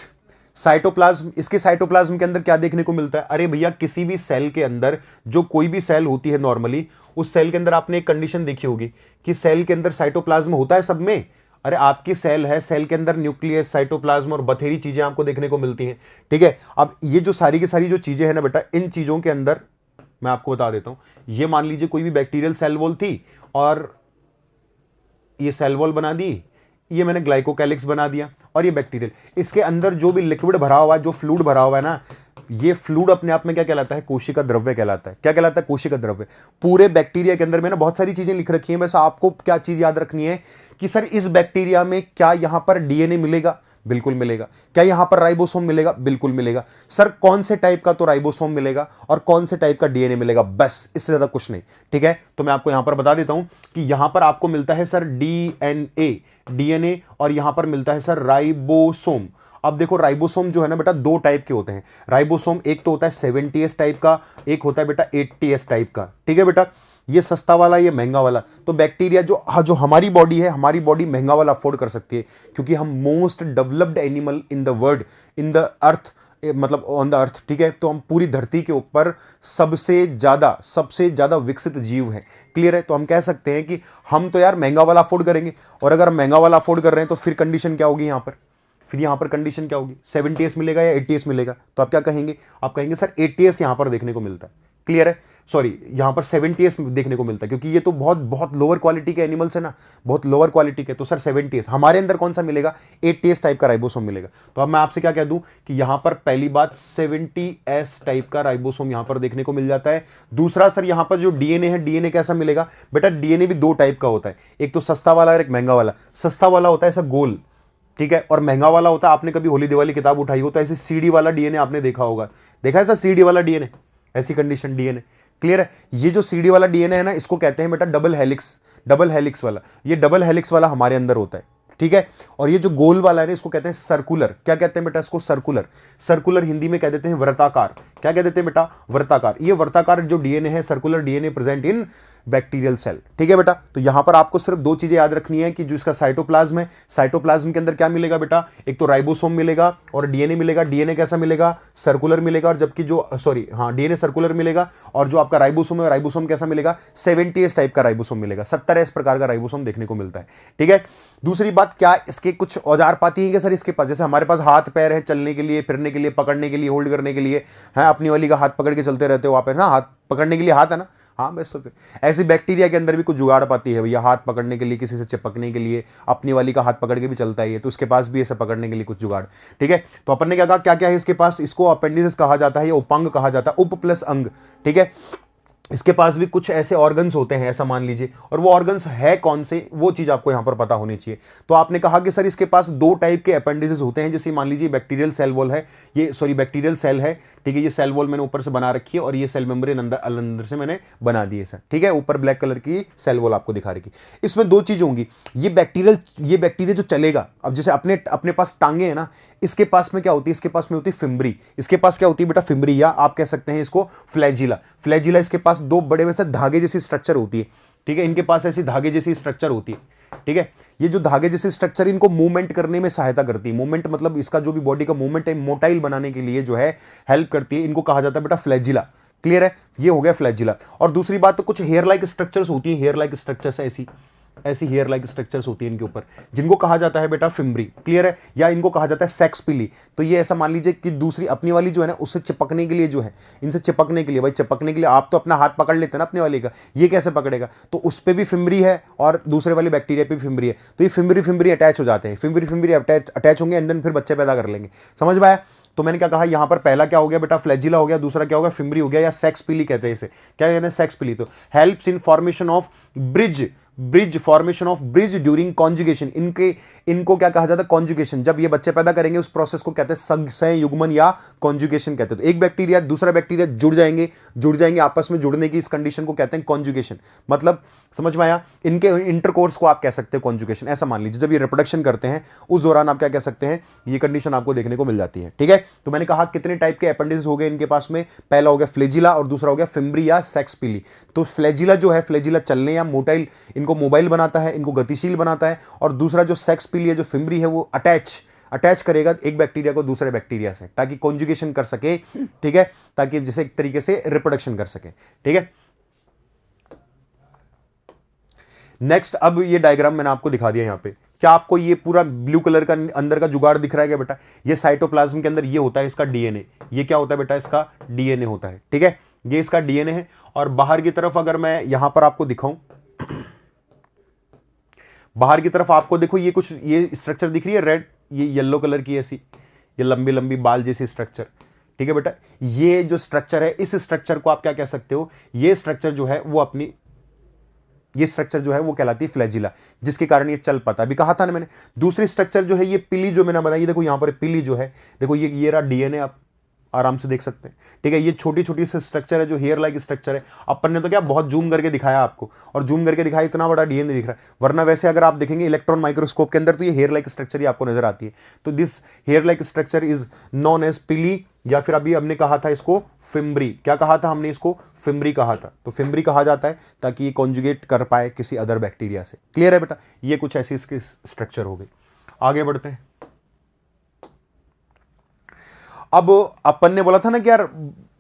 cytoplasm. इसके साइटोप्लाज्म के अंदर क्या देखने को मिलता है? अरे भैया, किसी भी सेल के अंदर जो कोई भी सेल होती है नॉर्मली, उस सेल के अंदर आपने एक कंडीशन देखी होगी कि सेल के अंदर साइटोप्लाज्म होता है सब में। अरे आपकी सेल है, सेल के अंदर न्यूक्लियस, साइटोप्लाज्म और बथेरी चीजें आपको देखने को मिलती हैं। ठीक है, अब ये जो सारी की सारी जो चीजें हैं ना बेटा, इन चीजों के अंदर मैं आपको बता देता हूं। ये मान लीजिए कोई भी बैक्टीरियल सेल वॉल थी, और ये सेल वॉल बना दी, ये मैंने ग्लाइकोकैलिक्स बना दिया, और ये बैक्टीरियल, इसके अंदर जो भी लिक्विड भरा हुआ है, जो फ्लूइड भरा हुआ है ना, ये फ्लूइड अपने आप में क्या कहलाता है? कोशिका द्रव्य कहलाता है। क्या कहलाता है? कोशिका द्रव्य। पूरे बैक्टीरिया के अंदर में ना बहुत सारी चीजें लिख रखी हैं, बस आपको क्या चीज याद रखनी है कि सर इस बैक्टीरिया में क्या यहां पर डीएनए मिलेगा? बिल्कुल मिलेगा। क्या यहां पर राइबोसोम मिलेगा? बिल्कुल मिलेगा। सर कौन से टाइप का तो राइबोसोम मिलेगा और कौन से टाइप का डीएनए मिलेगा, बस, इससे ज्यादा कुछ नहीं। ठीक है, तो मैं आपको यहां पर बता देता हूं कि यहां पर आपको मिलता है सर डीएनए, और यहां पर मिलता है सर राइबोसोम। अब देखो, राइबोसोम जो है ना बेटा, 2 टाइप के होते हैं राइबोसोम। एक तो होता है 70S टाइप का, एक होता है बेटा 80S टाइप का। ठीक है बेटा, ये सस्ता वाला, ये महंगा वाला। तो बैक्टीरिया जो हमारी बॉडी है, हमारी बॉडी महंगा वाला अफोर्ड कर सकती है, क्योंकि हम most developed animal in the world, in the earth, मतलब ऑन द अर्थ। ठीक है, तो हम पूरी धरती के ऊपर सबसे ज्यादा विकसित जीव है। क्लियर है, तो हम कह सकते हैं कि हम तो यार महंगा वाला अफोर्ड करेंगे। और अगर हम महंगा वाला अफोर्ड कर रहे हैं, तो फिर कंडीशन क्या होगी यहां पर? फिर यहां पर कंडीशन क्या होगी? 70S मिलेगा या 80S मिलेगा? तो आप क्या कहेंगे? आप कहेंगे सर 80S यहां पर देखने को मिलता है। क्लियर है, सॉरी, यहां पर 70S देखने को मिलता है, क्योंकि ये तो बहुत बहुत लोअर क्वालिटी के एनिमल्स है ना, बहुत लोअर क्वालिटी के। तो सर 70S हमारे अंदर कौन सा मिलेगा? 80S टाइप का राइबोसोम मिलेगा। तो अब मैं आपसे क्या कह दूं कि यहां पर पहली बात 70S टाइप का राइबोसोम यहां पर देखने को मिल जाता है। दूसरा सर, यहां पर जो डीएनए है, डीएनए कैसा मिलेगा बेटा? डीएनए भी 2 टाइप का होता है, एक तो सस्ता वाला और एक महंगा वाला। सस्ता वाला होता है ऐसा गोल, ठीक है, और महंगा वाला होता है, आपने कभी होली दिवाली किताब उठाई हो तो ऐसे सीडी वाला डीएनए आपने देखा होगा, देखा है सर सीडी वाला डीएनए, ऐसी कंडीशन डीएनए। क्लियर है, ये जो सीडी वाला डीएनए है ना, इसको कहते हैं बेटा डबल हेलिक्स वाला। ये डबल हेलिक्स वाला हमारे अंदर होता है। ठीक है, और ये जो गोल वाला है ना, इसको कहते हैं सर्कुलर। क्या कहते हैं बेटा इसको? सर्कुलर हिंदी में कह देते हैं वर्ताकार। क्या कह देते हैं बेटा? वर्ताकार। ये वर्ताकार जो डीएनए है, circular DNA present in bacterial cell. ठीक है बेटा, तो यहां पर आपको सिर्फ 2 चीजें याद रखनी है कि जो इसका साइटोप्लाज्म है, साइटोप्लाज्म के अंदर क्या मिलेगा बेटा? एक तो राइबोसोम मिलेगा और डीएनए मिलेगा। डीएनए कैसा मिलेगा? सर्कुलर मिलेगा। और जबकि जो डीएनए सर्कुलर मिलेगा, और जो आपका राइबोसोम है, राइबोसोम कैसा मिलेगा? 70S टाइप का राइबोसोम मिलेगा। 70S प्रकार का राइबोसोम देखने को मिलता है। ठीक है, दूसरी बात, क्या इसके कुछ औजार पाती है क्या सर इसके पास? जैसे हमारे पास हाथ पैर है, चलने के लिए, फिरने के लिए, पकड़ने के लिए, होल्ड करने के लिए है, अपनी वाली का हाथ पकड़ के चलते रहते हो आप, है ना, हाथ पकड़ने के लिए हाथ है ना। हाँ बस, तो फिर ऐसी बैक्टीरिया के अंदर भी कुछ जुगाड़ पाती है भैया, हाथ पकड़ने के लिए, किसी से चिपकने के लिए, अपनी वाली का हाथ पकड़ के भी चलता है, तो उसके पास भी ऐसे पकड़ने के लिए कुछ जुगाड़। ठीक है, तो अपन ने क्या कहा, क्या क्या है इसके पास? इसको अपेंडिसेस कहा जाता है या उपांग कहा जाता है, उप प्लस अंग। ठीक है, इसके पास भी कुछ ऐसे ऑर्गन्स होते हैं ऐसा मान लीजिए, और वो ऑर्गन्स है कौन से, वो चीज आपको यहां पर पता होनी चाहिए। तो आपने कहा कि सर इसके पास दो टाइप के अपेंडिसेस होते हैं, जैसे मान लीजिए बैक्टीरियल सेल वॉल है, ये सॉरी बैक्टीरियल सेल है, ठीक है, ये सेल वॉल मैंने ऊपर से बना रखी है और ये सेल मेम्ब्रेन अंदर से मैंने बना दी है सर, ठीक है, ऊपर ब्लैक कलर की सेल वॉल आपको दिखा रखी। इसमें दो चीज होंगी, ये बैक्टीरिया जो चलेगा, अब जैसे अपने अपने पास टांगे है ना, इसके पास में क्या होती है, इसके पास में होती है फिम्बरी, इसके पास क्या होती है बेटा, फिम्बरी, या आप कह सकते हैं इसको फ्लैजिला। फ्लैजिला इसके पास दो बड़े वैसे धागे जैसी स्ट्रक्चर होती है, ठीक है, इनके पास ऐसी धागे जैसी स्ट्रक्चर होती है, ठीक है। ये जो धागे जैसे स्ट्रक्चर इनको मूवमेंट करने में सहायता करती है, मूवमेंट मतलब इसका जो भी बॉडी का मूवमेंट है मोटाइल बनाने के लिए जो है हेल्प करती है, इनको कहा जाता है बेटा फ्लैजिला। क्लियर है, ये हो गया फ्लैजिला। और दूसरी बात, तो कुछ हेयर लाइक स्ट्रक्चर्स होती है, हेयर लाइक स्ट्रक्चर्स ऐसी ऐसी हेयर लाइक स्ट्रक्चर्स होती है इनके ऊपर, जिनको कहा जाता है बेटा फिम्बरी। क्लियर है, या इनको कहा जाता है सेक्स पिली। तो ये ऐसा मान लीजिए कि दूसरी अपनी वाली जो है ना, उससे चिपकने के लिए जो है, इनसे चिपकने के लिए, भाई चिपकने के लिए आप तो अपना हाथ पकड़ लेते हैं ना अपने वाली का, ये कैसे पकड़ेगा, तो उस पर भी फिम्बरी है और दूसरे वाले बैक्टीरिया पे भी फिम्बरी है, तो ये फिम्बरी अटैच हो जाते हैं, फिम्बरी अटैच होंगे एंड देन फिर बच्चे पैदा कर लेंगे। समझ में आया? तो मैंने क्या कहा, यहां पर पहला क्या हो गया बेटा, फ्लैजिला हो गया, दूसरा क्या हो गया, फिम्बरी हो गया, या सेक्स पिली कहते हैं इसे। क्या कहते हैं, सेक्स पिली। तो helps in formation of formation of bridge during conjugation. इनको क्या कहा जाता है, कॉन्जुगेशन। जब ये बच्चे पैदा करेंगे उस प्रोसेस को कहते हैं संयुग्मन या कॉन्जुगेशन कहते हैं। तो एक बैक्टीरिया दूसरा बैक्टीरिया जुड़ जाएंगे आपस में, जुड़ने की इस कंडीशन को कहते हैं कॉन्जुगेशन। मतलब समझ में आया, इनके इंटरकोर्स को आप कह सकते हैं कॉन्जुगेशन। ऐसा मान लीजिए जब ये रिप्रोडक्शन करते हैं उस दौरान आप क्या कह सकते हैं, ये कंडीशन आपको देखने को मिल जाती है। ठीक है, तो मैंने कहा कितने टाइप के अपेंडिसेस हो गए इनके पास में, पहला हो गया फ्लैजिला और दूसरा हो गया फिम्बरी या सेक्स पिली। तो फ्लैजिला जो है, फ्लैजिला चलने या मोटाइल, इनको मोबाइल बनाता है, इनको गतिशील बनाता है, और दूसरा जो सेक्स पिली है, जो फिम्बरी है, वो अटैच करेगा एक बैक्टीरिया को दूसरे बैक्टीरिया से, ताकि कॉन्जुगेशन कर सके। ठीक है, ताकि जैसे एक तरीके से रिप्रोडक्शन कर सके। ठीक है, नेक्स्ट, अब ये डायग्राम मैंने आपको दिखा दिया यहां पे। क्या आपको ये पूरा ब्लू कलर का अंदर का जुगाड़ दिख रहा है क्या बेटा? ये साइटोप्लाज्म के अंदर ये होता है इसका डीएनए। ये क्या होता है बेटा? इसका डीएनए होता है। ठीक है, ये इसका डीएनए है। और बाहर की तरफ अगर मैं यहां पर आपको दिखाऊं, बाहर की तरफ आपको देखो, ये कुछ ये स्ट्रक्चर दिख रही है रेड, ये येलो कलर की ऐसी, ये लंबी लंबी बाल जैसी स्ट्रक्चर। ठीक है बेटा, ये जो स्ट्रक्चर है, इस स्ट्रक्चर को आप क्या कह सकते हो, ये स्ट्रक्चर जो है वो अपनी, ये स्ट्रक्चर जो है वो कहलाती है फ्लैजिला, जिसके कारण ये चल पाता है। अभी कहा था ना मैंने। दूसरी स्ट्रक्चर जो है ये पिली, जो मैंने बताई, देखो यहां पर पिली जो है, देखो ये रहा डीएनए, आप आराम से देख सकते हैं। ठीक है, ये छोटी छोटी से स्ट्रक्चर है जो हेयर लाइक स्ट्रक्चर है। अपन ने तो क्या बहुत जूम करके दिखाया आपको, और जूम करके दिखाया, इतना बड़ा डीएनए दिख रहा है, वरना वैसे अगर आप देखेंगे इलेक्ट्रॉन माइक्रोस्कोप के अंदर तो ये हेयर लाइक स्ट्रक्चर ही आपको नजर आती है। तो this hair like structure is known as pili, या फिर अभी हमने कहा था इसको फिम्बरी। क्या कहा था हमने? इसको फिम्बरी कहा था। तो फिम्बरी कहा जाता है ताकि ये कॉन्जुगेट कर पाए किसी अदर बैक्टीरिया से। क्लियर है बेटा? ये कुछ ऐसी इसकी स्ट्रक्चर हो गई। आगे बढ़ते हैं। अब अपन ने बोला था ना कि यार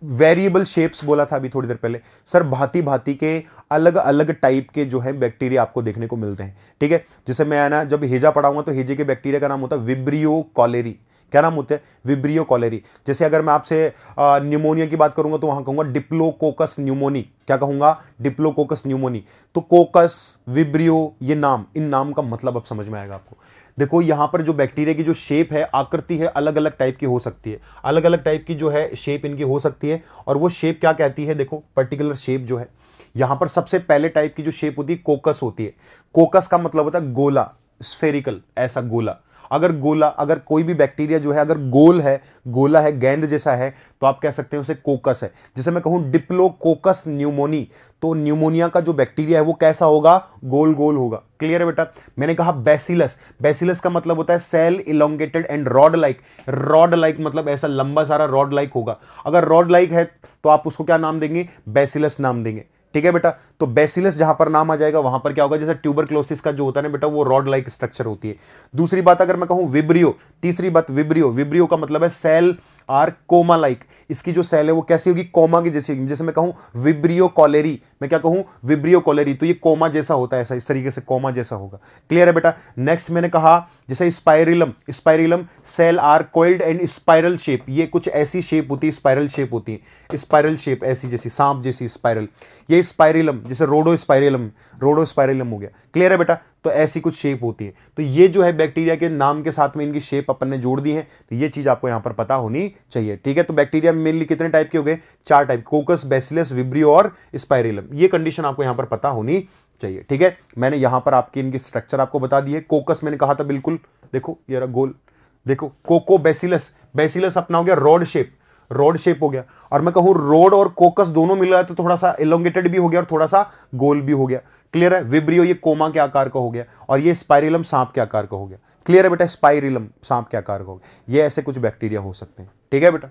वेरिएबल शेप्स बोला था अभी थोड़ी देर पहले। सर भांति भांति के अलग अलग टाइप के जो है बैक्टीरिया आपको देखने को मिलते हैं। ठीक है, जैसे मैं ना जब हेजा पढ़ाऊंगा तो हेजे के बैक्टीरिया का नाम होता है विब्रियो कॉलेरी। क्या नाम होता है? Vibrio cholerae. जैसे अगर मैं आपसे न्यूमोनिया की बात करूंगा तो वहां कहूंगा डिप्लोकोकस न्यूमोनी। क्या कहूंगा? Diplococcus pneumoniae. तो कोकस, विब्रियो, ये नाम, इन नाम का मतलब अब समझ में आएगा आपको। देखो यहां पर जो बैक्टीरिया की जो शेप है, आकृति है, अलग अलग टाइप की हो सकती है, अलग अलग टाइप की जो है शेप इनकी हो सकती है। और वो शेप क्या कहती है? देखो पर्टिकुलर शेप जो है, यहां पर सबसे पहले टाइप की जो शेप होती है कोकस होती है। कोकस का मतलब होता है गोला, स्फेरिकल, ऐसा गोला। अगर कोई भी बैक्टीरिया जो है अगर गोला है, गेंद जैसा है, तो आप कह सकते हैं उसे कोकस है। जैसे मैं कहूं डिप्लोकोकस न्यूमोनी, तो न्यूमोनिया का जो बैक्टीरिया है वो कैसा होगा? गोल गोल होगा। क्लियर है बेटा? मैंने कहा बैसिलस का मतलब होता है cell elongated and rod like मतलब ऐसा लंबा सारा रॉड लाइक होगा। अगर रॉड लाइक है तो आप उसको क्या नाम देंगे? बैसिलस नाम देंगे। ठीक है बेटा? तो बैसिलस जहां पर नाम आ जाएगा वहां पर क्या होगा? जैसे ट्यूबरक्लोसिस का जो होता है ना बेटा, वो रॉड लाइक स्ट्रक्चर होती है। दूसरी बात अगर मैं कहूं विब्रियो, तीसरी बात विब्रियो का मतलब है सेल आर कोमा लाइक। इसकी जो सेल है वो कैसी होगी? कोमा की जैसी होगी। जैसे मैं कहूं विब्रियो कॉलेरी, मैं क्या कहूं? विब्रियो कॉलेरी, तो ये कोमा जैसा होता है, ऐसा इस तरीके से कोमा जैसा होगा। क्लियर है बेटा? नेक्स्ट मैंने कहा जैसे spirillum cell are coiled and spiral shape. ये कुछ ऐसी शेप होती है, स्पाइरल शेप होती है, स्पाइरल शेप ऐसी जैसी सांप जैसी स्पाइरल। ये स्पाइरिलम, जैसे रोडोस्पाइरिलम हो गया। क्लियर है बेटा? तो ऐसी कुछ शेप होती है। तो ये जो है बैक्टीरिया के नाम के साथ में इनकी शेप अपन ने जोड़ दी है, तो ये चीज आपको यहां पर पता होनी चाहिए। ठीक है, तो बैक्टीरिया मेनली कितने टाइप के हो गए, 4 टाइप, कोकस, बैसिलस, विब्रियो और स्पाइरेलम। ये कंडीशन आपको यहां पर पता होनी चाहिए। ठीक है, मैंने यहां पर आपकी इनकी स्ट्रक्चर आपको बता दी है। कोकस मैंने कहा था, बिल्कुल देखो ये रहा गोल, देखो कोको बैसिलस, बैसिलस अपना हो गया रॉड शेप, रॉड शेप हो गया। और मैं कहूं रोड और कोकस दोनों मिला है तो थोड़ा सा एलोंगेटेड भी हो गया और थोड़ा सा गोल भी हो गया। क्लियर है। विब्रियो ये कोमा के आकार का हो गया, और ये स्पाइरिलम सांप के आकार का हो गया। क्लियर है बेटा, स्पाइरिलम सांप के आकार का हो गया। ये ऐसे कुछ बैक्टीरिया हो सकते हैं। ठीक है बेटा।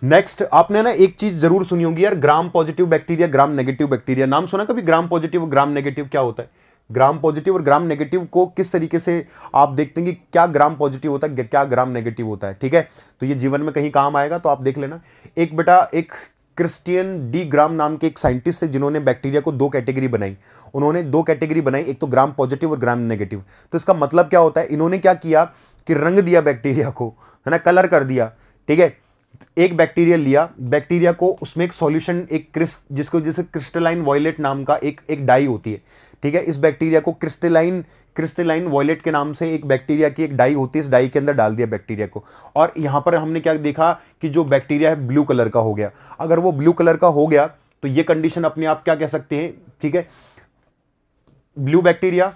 नेक्स्ट, आपने ना एक चीज जरूर सुनी होगी यार, gram positive bacteria, gram negative bacteria. नाम सुना कभी ग्राम पॉजिटिव, ग्राम नेगेटिव? क्या होता है ग्राम पॉजिटिव और ग्राम नेगेटिव को किस तरीके से आप देखते हैं कि क्या ग्राम पॉजिटिव होता है, क्या ग्राम नेगेटिव होता है? ठीक है, तो ये जीवन में कहीं काम आएगा, तो आप देख लेना। एक बेटा, एक क्रिस्टियन डी ग्राम नाम के एक साइंटिस्ट है जिन्होंने बैक्टीरिया को 2 कैटेगरी बनाई। उन्होंने 2 कैटेगरी बनाई, एक तो ग्राम पॉजिटिव और ग्राम नेगेटिव। तो इसका मतलब क्या होता है, इन्होंने क्या किया कि रंग दिया बैक्टीरिया को, है ना, कलर कर दिया। ठीक है, एक बैक्टीरिया लिया, बैक्टीरिया को उसमें एक सॉल्यूशन, एक जिसको जैसे क्रिस्टलाइन वॉयलेट नाम का एक डाई होती है। ठीक है, इस बैक्टीरिया को क्रिस्टलाइन वॉयलेट के नाम से एक बैक्टीरिया की एक डाई होती है, इस डाई के अंदर डाल दिया बैक्टीरिया को। और यहां पर हमने क्या देखा कि जो बैक्टीरिया है ब्लू कलर का हो गया। अगर वो ब्लू कलर का हो गया तो ये कंडीशन अपने आप क्या कह सकते हैं? ठीक है, blue bacteria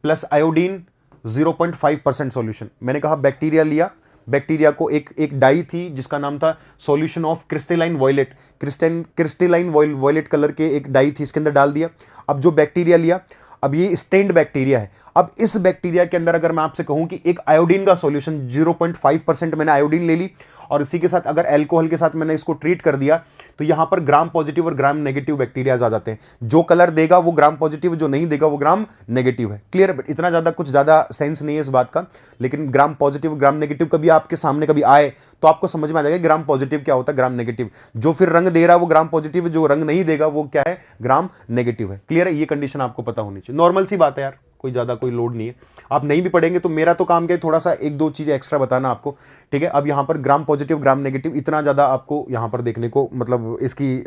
plus iodine 0.5% solution. मैंने कहा बैक्टीरिया लिया, बैक्टीरिया को एक डाई थी जिसका नाम था solution of crystalline violet, crystalline violet colour के एक डाई थी, इसके अंदर डाल दिया। अब जो बैक्टीरिया लिया, अब ये स्टेन्ड बैक्टीरिया है। अब इस बैक्टीरिया के अंदर अगर मैं आपसे कहूं कि एक आयोडीन का सॉल्यूशन 0.5% मैंने आयोडीन ले ली, और इसी के साथ अगर अल्कोहल के साथ मैंने इसको ट्रीट कर दिया, तो यहां पर ग्राम पॉजिटिव और ग्राम नेगेटिव बैक्टीरिया आ जाते हैं। जो कलर देगा वो ग्राम पॉजिटिव, जो नहीं देगा वो ग्राम नेगेटिव है। क्लियर है? इतना ज्यादा कुछ ज्यादा सेंस नहीं है इस बात का, लेकिन ग्राम पॉजिटिव ग्राम नेगेटिव कभी आपके सामने कभी आए तो आपको समझ में आ जाएगा ग्राम पॉजिटिव क्या होता है, ग्राम नेगेटिव। जो फिर रंग दे रहा है वो ग्राम पॉजिटिव, जो रंग नहीं देगा वो क्या है, ग्राम नेगेटिव है। क्लियर है? ये कंडीशन आपको पता होनी चाहिए। नॉर्मल सी बात है यार, कोई ज्यादा कोई लोड नहीं है। आप नहीं भी पढ़ेंगे तो मेरा तो काम क्या है, थोड़ा सा 1-2 चीजें एक्स्ट्रा बताना आपको। ठीक है, अब यहां पर ग्राम पॉजिटिव ग्राम नेगेटिव इतना ज्यादा आपको यहां पर देखने को, मतलब इसकी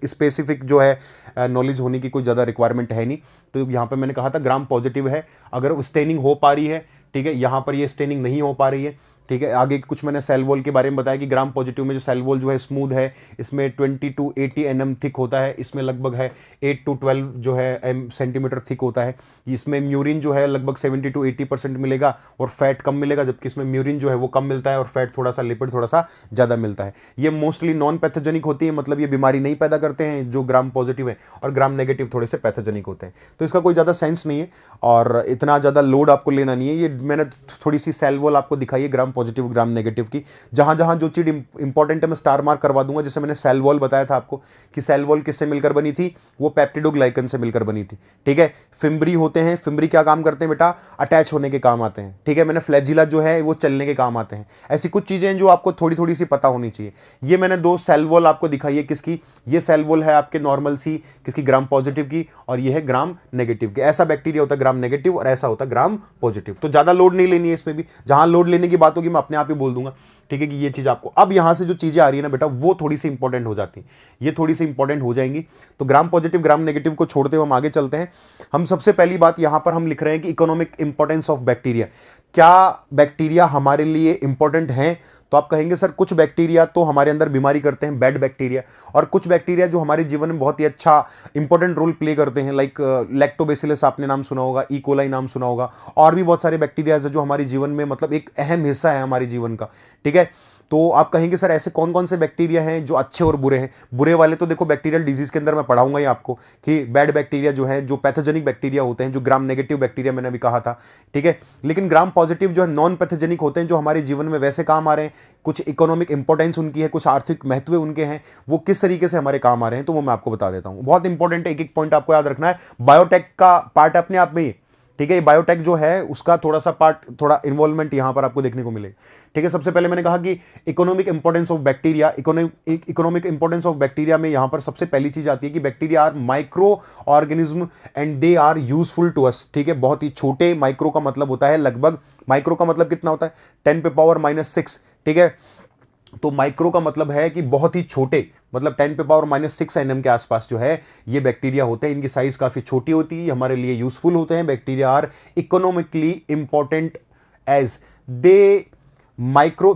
स्पेसिफिक जो है नॉलेज होने की कोई ज्यादा रिक्वायरमेंट है नहीं। तो यहां पर मैंने कहा था ग्राम पॉजिटिव है अगर स्टेनिंग हो पा रही है। ठीक है, यहां पर ये स्टेनिंग नहीं हो पा रही है। ठीक है, आगे कुछ मैंने सेल वॉल के बारे में बताया कि ग्राम पॉजिटिव में जो सेल वॉल जो है स्मूथ है, इसमें 20 to 80 mm थिक होता है, इसमें लगभग है 8 to 12 जो है सेंटीमीटर थिक होता है। इसमें म्यूरिन जो है लगभग 70 to 80% मिलेगा और फैट कम मिलेगा, जबकि इसमें म्यूरिन जो है वो कम मिलता है और फैट थोड़ा सा, लिपिड थोड़ा सा ज्यादा मिलता है। ये मोस्टली नॉन पैथोजेनिक होती है, मतलब ये बीमारी नहीं पैदा करते हैं जो ग्राम पॉजिटिव है, और ग्राम नेगेटिव थोड़े से पैथोजेनिक होते हैं। तो इसका कोई ज्यादा सेंस नहीं है और इतना ज्यादा लोड आपको लेना नहीं है। ये मैंने थोड़ी सी सेल वॉल आपको दिखाई है ग्राम पॉजिटिव ग्राम नेगेटिव की। जहां जहां जो चीज इंपॉर्टेंट है मैं स्टार मार्क करवा दूंगा। जैसे मैंने सेल वॉल बताया था आपको कि सेल वॉल किससे मिलकर बनी थी, वो पेप्टिडोग्लाइकन से मिलकर बनी थी। ठीक है, फिम्बरी होते हैं, फिम्बरी क्या काम करते हैं बेटा, अटैच होने के काम आते हैं। ठीक है, मैंने फ्लैजिला जो है वो चलने के काम आते हैं। ऐसी कुछ चीजें हैं जो आपको थोड़ी थोड़ी सी पता होनी चाहिए। ये मैंने 2 सेल वॉल आपको दिखाई है, किसकी, ये सेल वॉल है आपके नॉर्मल सी, किसकी, ग्राम पॉजिटिव की, और ये है ग्राम नेगेटिव की। ऐसा बैक्टीरिया होता है ग्राम नेगेटिव और ऐसा होता है ग्राम पॉजिटिव। तो ज्यादा लोड नहीं लेनी है इसमें भी, जहां लोड लेने की बात होगी मैं अपने आप ही बोल दूंगा। ठीक है, कि ये चीज आपको, अब यहां से जो चीजें आ रही है ना बेटा वो थोड़ी सी इंपॉर्टेंट हो जाती है, ये थोड़ी सी इंपॉर्टेंट हो जाएंगी। तो ग्राम पॉजिटिव ग्राम नेगेटिव को छोड़ते हुए हम आगे चलते हैं। हम सबसे पहली बात यहां पर हम लिख रहे हैं कि इकोनॉमिक इंपॉर्टेंस ऑफ बैक्टीरिया। क्या बैक्टीरिया हमारे लिए इंपॉर्टेंट हैं? तो आप कहेंगे सर कुछ बैक्टीरिया तो हमारे अंदर बीमारी करते हैं, बैड बैक्टीरिया, और कुछ बैक्टीरिया जो हमारे जीवन में बहुत ही अच्छा इंपॉर्टेंट रोल प्ले करते हैं, लाइक लैक्टोबैसिलस आपने नाम सुना होगा, ई कोलाई नाम सुना होगा, और भी बहुत सारे बैक्टीरिया जो हमारे जीवन में मतलब एक अहम हिस्सा है हमारे जीवन का। ठीक है, तो आप कहेंगे सर ऐसे कौन कौन से बैक्टीरिया हैं जो अच्छे और बुरे हैं? बुरे वाले तो देखो बैक्टीरियल डिजीज के अंदर मैं पढ़ाऊंगा ही आपको कि बैड बैक्टीरिया जो है, जो पैथोजेनिक बैक्टीरिया होते हैं, जो ग्राम नेगेटिव बैक्टीरिया मैंने अभी कहा था। ठीक है, लेकिन ग्राम पॉजिटिव जो है नॉन पैथोजेनिक होते हैं, जो हमारे जीवन में वैसे काम आ रहे हैं, कुछ इकोनॉमिक इंपॉर्टेंस उनकी है, कुछ आर्थिक महत्व उनके हैं, वो किस तरीके से हमारे काम आ रहे हैं तो वो मैं आपको बता देता हूं। बहुत इंपॉर्टेंट है, एक एक पॉइंट आपको याद रखना है। बायोटेक का पार्ट अपने आप में ही, ठीक है, बायोटेक जो है उसका थोड़ा सा पार्ट, थोड़ा इन्वॉल्वमेंट यहां पर आपको देखने को मिलेगा। ठीक है, सबसे पहले मैंने कहा कि economic importance of bacteria, economic importance of bacteria में यहां पर सबसे पहली चीज आती है कि bacteria are microorganism and they are useful to us. ठीक है, बहुत ही छोटे, माइक्रो का मतलब होता है लगभग, माइक्रो का मतलब कितना होता है 10⁻⁻⁶। ठीक है, तो माइक्रो का मतलब है कि बहुत ही छोटे, मतलब 10⁻⁻⁶ nm के आसपास जो है ये बैक्टीरिया होते हैं। इनकी साइज काफी छोटी होती है, हमारे लिए यूजफुल होते हैं। Bacteria are economically important as they micro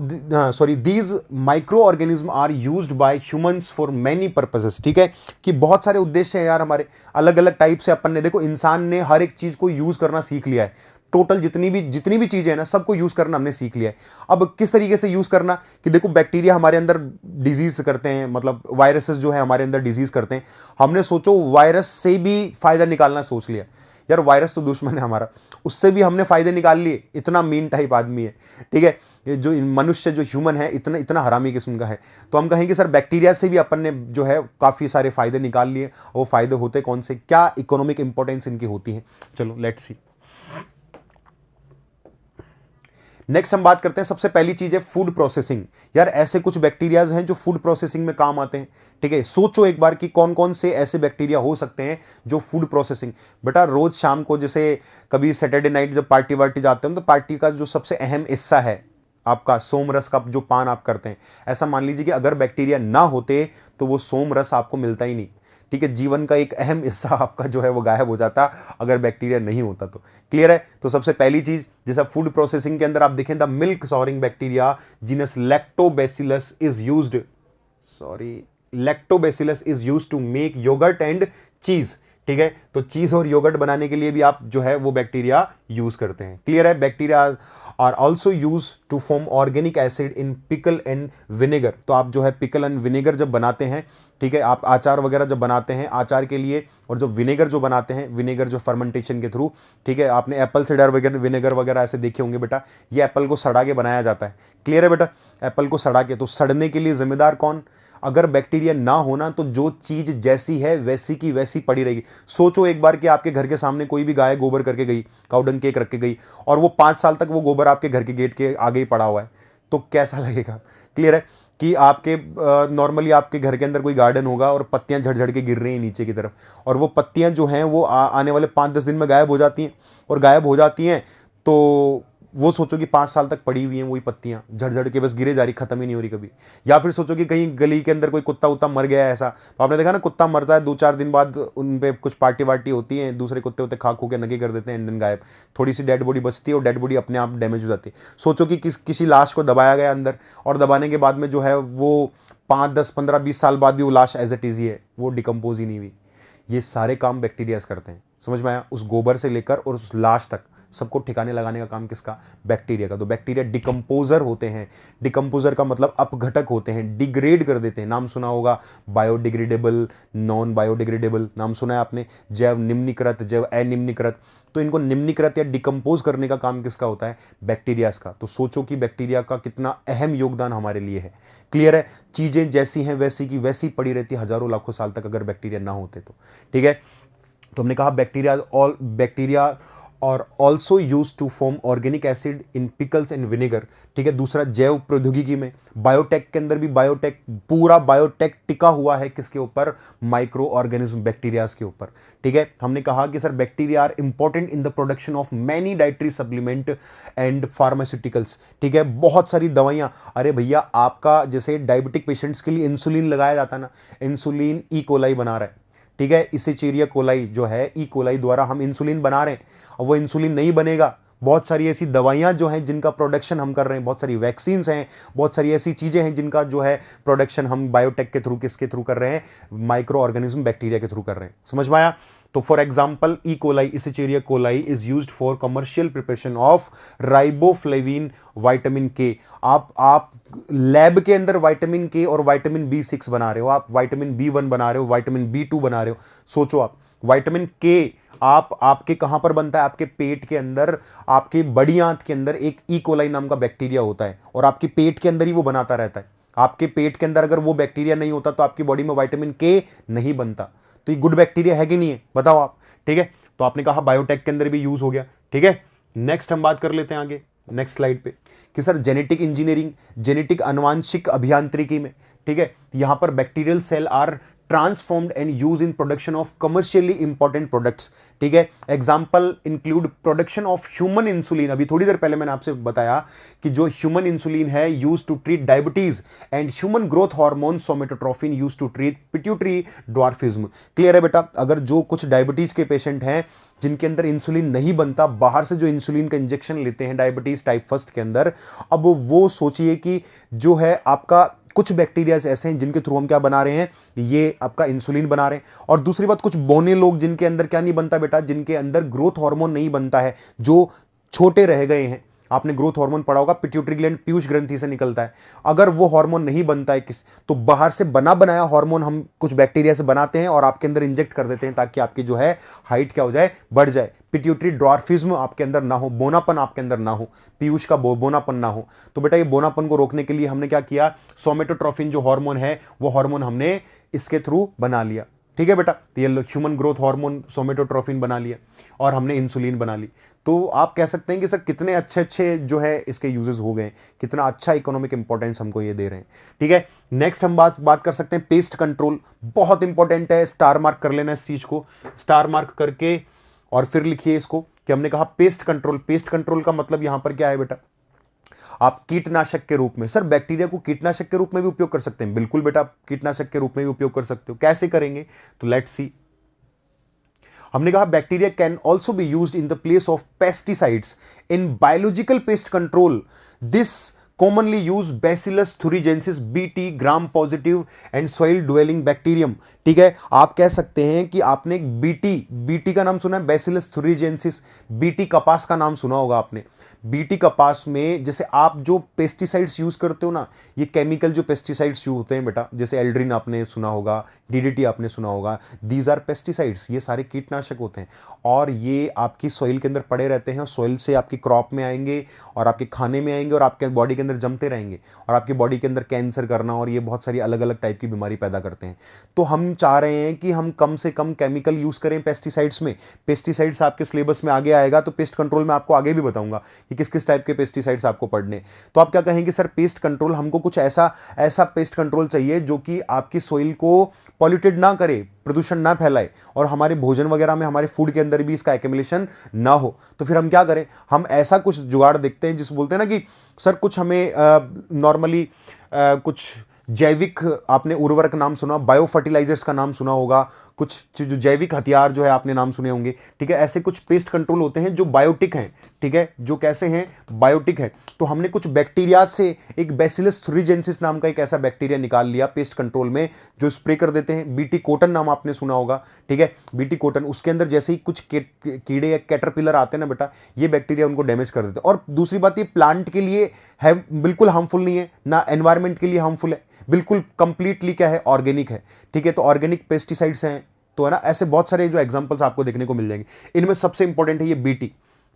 sorry these microorganism are used by humans for many purposes. ठीक है, कि बहुत सारे उद्देश्य हैं यार हमारे, अलग अलग टाइप से अपन ने, देखो इंसान ने हर एक चीज को यूज करना सीख लिया है। टोटल जितनी भी चीजें हैं ना, सबको यूज करना हमने सीख लिया है। अब किस तरीके से यूज करना, कि देखो बैक्टीरिया हमारे अंदर डिजीज करते हैं, मतलब वायरसेस जो है हमारे अंदर डिजीज करते हैं। हमने सोचो वायरस से भी फायदा निकालना सोच लिया, यार वायरस तो दुश्मन है हमारा, उससे भी हमने फायदे निकाल लिए। इतना मीन टाइप आदमी है, ठीक है, ये जो मनुष्य जो ह्यूमन है इतना इतना हरामी किस्म का है। तो हम कहेंगे सर बैक्टीरिया से भी अपन ने जो है काफी सारे फायदे निकाल लिए। वो फायदे होते कौन से, क्या इकोनॉमिक इंपॉर्टेंस इनकी होती है, चलो लेट्स सी। नेक्स्ट हम बात करते हैं, सबसे पहली चीज है फूड प्रोसेसिंग। यार ऐसे कुछ बैक्टीरियाज हैं जो फूड प्रोसेसिंग में काम आते हैं। ठीक है, सोचो एक बार कि कौन कौन से ऐसे बैक्टीरिया हो सकते हैं जो फूड प्रोसेसिंग। बेटा रोज शाम को जैसे कभी सैटरडे नाइट जब पार्टी वार्टी जाते हैं तो पार्टी का जो सबसे अहम हिस्सा है आपका सोमरस का जो पान आप करते हैं, ऐसा मान लीजिए कि अगर बैक्टीरिया ना होते तो वो सोमरस आपको मिलता ही नहीं। ठीक है, जीवन का एक अहम हिस्सा आपका जो है वो गायब हो जाता अगर बैक्टीरिया नहीं होता तो। क्लियर है, तो सबसे पहली चीज जैसा फूड प्रोसेसिंग के अंदर आप देखें, the milk souring bacteria genus lactobacillus is used, lactobacillus is used to make yogurt and cheese. ठीक है, तो चीज और योगर्ट बनाने के लिए भी आप जो है वो बैक्टीरिया यूज करते हैं। क्लियर है, bacteria are also use to form organic acid in pickle and vinegar. तो आप जो है पिकल एंड विनेगर जब बनाते हैं, ठीक है, आप आचार वगैरह जब बनाते हैं आचार के लिए, और जो विनेगर जो बनाते हैं, विनेगर जो फर्मेंटेशन के थ्रू, ठीक है, आपने एप्पल साइडर विनेगर वगैरह ऐसे देखे होंगे बेटा, ये एप्पल को सड़ा के बनाया जाता है। क्लियर है बेटा, एप्पल को सड़ा के, तो सड़ने के लिए जिम्मेदार कौन, अगर बैक्टीरिया ना होना तो जो चीज जैसी है वैसी की वैसी पड़ी रहेगी। सोचो एक बार कि आपके घर के सामने कोई भी गाय गोबर करके गई, काउडंग केक रख के गई, और वो 5 साल तक वो गोबर आपके घर के गेट के आगे ही पड़ा हुआ है, तो कैसा लगेगा। क्लियर है, कि आपके नॉर्मली आपके घर के अंदर कोई गार्डन होगा और पत्तियां झड़ के गिर रही हैं नीचे की तरफ, और वो पत्तियां जो हैं वो आने वाले 5-10 दिन में गायब हो जाती हैं, और गायब हो जाती हैं तो वो सोचो कि 5 साल तक पड़ी हुई हैं वही पत्तियां झड़ के बस गिरे जा रही, खत्म ही नहीं हो रही कभी। या फिर सोचो कि कहीं गली के अंदर कोई कुत्ता उत्ता मर गया है ऐसा, तो आपने देखा ना कुत्ता मरता है 2-4 दिन बाद उन पे कुछ पार्टी वार्टी होती है, दूसरे कुत्ते उत्ते खा खो के नगे कर देते हैं, एंड देन गायब। थोड़ी सी डेड बॉडी बचती है और डेड बॉडी अपने आप डैमेज हो जाती है। सोचो कि किसी लाश को दबाया गया अंदर, और दबाने के बाद में जो है वो 5-10-15-20 साल बाद भी वो लाश एज इट इज ही है, वो डिकम्पोज ही नहीं हुई। ये सारे काम बैक्टीरियाज करते हैं, समझ में आया, उस गोबर से लेकर और उस लाश तक सबको ठिकाने लगाने का काम किसका, बैक्टीरिया का। तो बैक्टीरिया डिकम्पोजर होते हैं। डिकम्पोजर का मतलब अपघटक होते हैं, डिग्रेड कर देते हैं। नाम सुना होगा बायोडिग्रेडेबल, नॉन बायोडिग्रेडेबल, नाम सुना है आपने, जैव निम्नीकृत, जैव अनिम्नीकृत। तो इनको निम्नीकृत या डिकम्पोज करने का काम किसका होता है, बैक्टीरियाज का। तो सोचो कि बैक्टीरिया का कितना अहम योगदान हमारे लिए है। क्लियर है, चीजें जैसी हैं वैसी की वैसी पड़ी रहती हजारों लाखों साल तक अगर बैक्टीरिया ना होते तो। ठीक है, तो हमने कहा बैक्टीरिया और also use to form organic acid in pickles and vinegar. ठीक है, दूसरा जैव प्रौद्योगिकी में, बायोटेक के अंदर भी, बायोटेक पूरा बायोटेक टिका हुआ है किसके ऊपर, माइक्रो ऑर्गेनिज्म बैक्टीरियाज के ऊपर। ठीक है, हमने कहा कि sir bacteria are important in the production of many dietary supplement and pharmaceuticals. ठीक है, बहुत सारी दवाइयां, अरे भैया आपका जैसे डायबिटिक पेशेंट्स के लिए इंसुलिन लगाया जाता ना, इंसुलिन ई कोलाई बना रहा है। ठीक है, इसेचेरिया कोलाई जो है, ई कोलाई द्वारा हम इंसुलिन बना रहे हैं, और वो इंसुलिन नहीं बनेगा। बहुत सारी ऐसी दवाइयां जो हैं जिनका प्रोडक्शन हम कर रहे हैं, बहुत सारी वैक्सीन हैं, बहुत सारी ऐसी चीजें हैं जिनका जो है प्रोडक्शन हम बायोटेक के थ्रू, किसके थ्रू कर रहे हैं, माइक्रो ऑर्गेनिज्म बैक्टीरिया के थ्रू कर रहे हैं। समझ में आया। तो for example E coli, Escherichia coli is used for commercial preparation of riboflavin vitamin के। आप लैब के अंदर विटामिन के और विटामिन B6 बना रहे हो, आप विटामिन B1 बना रहे हो, विटामिन B2 बना रहे हो। सोचो आप विटामिन के आपके कहां पर बनता है, आपके पेट के अंदर, आपके बड़ी आंत के अंदर एक ई कोलाई नाम का बैक्टीरिया होता है, और आपके पेट के अंदर ही वो बनाता रहता है। आपके पेट के अंदर अगर वो बैक्टीरिया नहीं होता तो आपकी बॉडी में विटामिन के नहीं बनता। तो ये गुड बैक्टीरिया है कि नहीं है, बताओ आप। ठीक है, तो आपने कहा बायोटेक के अंदर भी यूज हो गया। ठीक है, नेक्स्ट हम बात कर लेते हैं आगे नेक्स्ट स्लाइड पे कि सर जेनेटिक इंजीनियरिंग, जेनेटिक अनुवांशिक अभियांत्रिकी में। ठीक है, यहां पर bacterial cell are transformed and use in production of commercially important products. ठीक है, example include production of human insulin. अभी थोड़ी देर पहले मैंने आपसे बताया कि जो ह्यूमन इंसुलिन है use to treat diabetes, and human growth hormone somatotropin use to treat pituitary dwarfism. Clear है बेटा? अगर जो कुछ डायबिटीज के पेशेंट हैं जिनके अंदर इंसुलिन नहीं बनता, बाहर से जो इंसुलिन का इंजेक्शन लेते हैं डायबिटीज टाइप फर्स्ट के अंदर, अब वो सोचिए कि जो है आपका कुछ बैक्टीरिया ऐसे हैं जिनके थ्रू हम क्या बना रहे हैं, ये आपका इंसुलिन बना रहे हैं। और दूसरी बात, कुछ बौने लोग जिनके अंदर क्या नहीं बनता बेटा, जिनके अंदर ग्रोथ हार्मोन नहीं बनता है, जो छोटे रह गए हैं। आपने ग्रोथ हार्मोन पढ़ा होगा, पिट्यूटरी ग्लैंड पीयूष ग्रंथि से निकलता है। अगर वो हार्मोन नहीं बनता है तो बाहर से बना बनाया हार्मोन हम कुछ बैक्टीरिया से बनाते हैं और आपके अंदर इंजेक्ट कर देते हैं ताकि आपकी जो है हाइट क्या हो जाए, बढ़ जाए, पिट्यूटरी ड्वार्फिज्म आपके अंदर ना हो, बोनापन आपके अंदर ना हो, पीयूष का बोनापन ना हो। तो बेटा ये बोनापन को रोकने के लिए हमने क्या किया, सोमेटोट्रोफिन जो हार्मोन है वो हार्मोन हमने इसके थ्रू बना लिया। ठीक है बेटा, तो ये ह्यूमन ग्रोथ हार्मोन सोमेटोट्रोफिन बना लिया और हमने इंसुलिन बना ली। तो आप कह सकते हैं कि सर कितने अच्छे अच्छे जो है इसके यूजेस हो गए, कितना अच्छा इकोनॉमिक इंपॉर्टेंस हमको ये दे रहे हैं। ठीक है, नेक्स्ट हम बात कर सकते हैं पेस्ट कंट्रोल। बहुत इंपॉर्टेंट है, स्टार मार्क कर लेना इस चीज को, स्टार मार्क करके और फिर लिखिए इसको कि हमने कहा पेस्ट कंट्रोल। पेस्ट कंट्रोल का मतलब यहां पर क्या है बेटा, आप कीटनाशक के रूप में, सर बैक्टीरिया को कीटनाशक के रूप में भी उपयोग कर सकते हैं। बिल्कुल बेटा, कीटनाशक के रूप में भी उपयोग कर सकते हो। कैसे करेंगे, तो लेट्स सी। हमने कहा bacteria can also be used in the place of pesticides in biological pest control. This commonly use Bacillus thuringiensis BT gram positive and soil dwelling bacterium. ठीक है, आप कह सकते हैं कि आपने एक बीटी का नाम सुना है, Bacillus thuringiensis। बीटी कपास का नाम सुना होगा आपने। बीटी कपास में जैसे आप जो पेस्टिसाइड्स यूज करते हो ना, ये केमिकल जो पेस्टिसाइड्स यूज होते हैं बेटा, जैसे एल्ड्रिन आपने सुना होगा, डीडीटी आपने सुना होगा, दीज आर पेस्टिसाइड्स। ये सारे कीटनाशक होते हैं और ये आपकी सॉइल के अंदर पड़े रहते हैं, सॉइल से आपकी क्रॉप में आएंगे और आपके खाने में आएंगे और आपके बॉडी के अंदर जमते रहेंगे और आपकी बॉडी के अंदर कैंसर करना और ये बहुत सारी अलग अलग टाइप की बीमारी पैदा करते हैं। तो हम चाह रहे हैं कि हम कम से कम केमिकल यूज करें पेस्टिसाइड्स में। पेस्टिसाइड्स आपके सिलेबस में आगे आएगा, तो पेस्ट कंट्रोल में आपको आगे भी बताऊंगा कि किस किस टाइप के पेस्टिसाइड्स आपको पढ़ने। तो आप क्या कहेंगे, सर पेस्ट कंट्रोल, हमको कुछ ऐसा पेस्ट कंट्रोल चाहिए जो कि आपकी सॉइल को पॉल्यूटेड ना करे, प्रदूषण ना फैलाए और हमारे भोजन वगैरह में, हमारे फूड के अंदर भी इसका एक्यूमुलेशन ना हो। तो फिर हम क्या करें, हम ऐसा कुछ जुगाड़ देखते हैं जिस बोलते हैं ना कि सर कुछ हमें नॉर्मली कुछ जैविक, आपने उर्वरक नाम सुना, बायो फर्टिलाइजर्स का नाम सुना होगा, कुछ जो जैविक हथियार जो है आपने नाम सुने होंगे। ठीक है, ऐसे कुछ पेस्ट कंट्रोल होते हैं जो बायोटिक हैं। ठीक है, जो कैसे हैं, बायोटिक है। तो हमने कुछ बैक्टीरिया से एक बैसिलस thuringiensis नाम का एक ऐसा बैक्टीरिया निकाल लिया पेस्ट कंट्रोल में, जो स्प्रे कर देते हैं। बीटी कोटन नाम आपने सुना होगा। ठीक है, बीटी कोटन, उसके अंदर जैसे ही कुछ कीड़े या कैटरपिलर आते हैं ना बेटा, ये बैक्टीरिया उनको डैमेज कर देते हैं। और दूसरी बात, ये प्लांट के लिए है बिल्कुल हार्मफुल नहीं है, ना एनवायरमेंट के लिए हार्मफुल है, बिल्कुल कंप्लीटली क्या है, ऑर्गेनिक है। ठीक है, तो ऑर्गेनिक पेस्टिसाइड्स हैं, तो है ना, ऐसे बहुत सारे जो एग्जांपल्स आपको देखने को मिल जाएंगे। इनमें सबसे इंपॉर्टेंट है ये बीटी।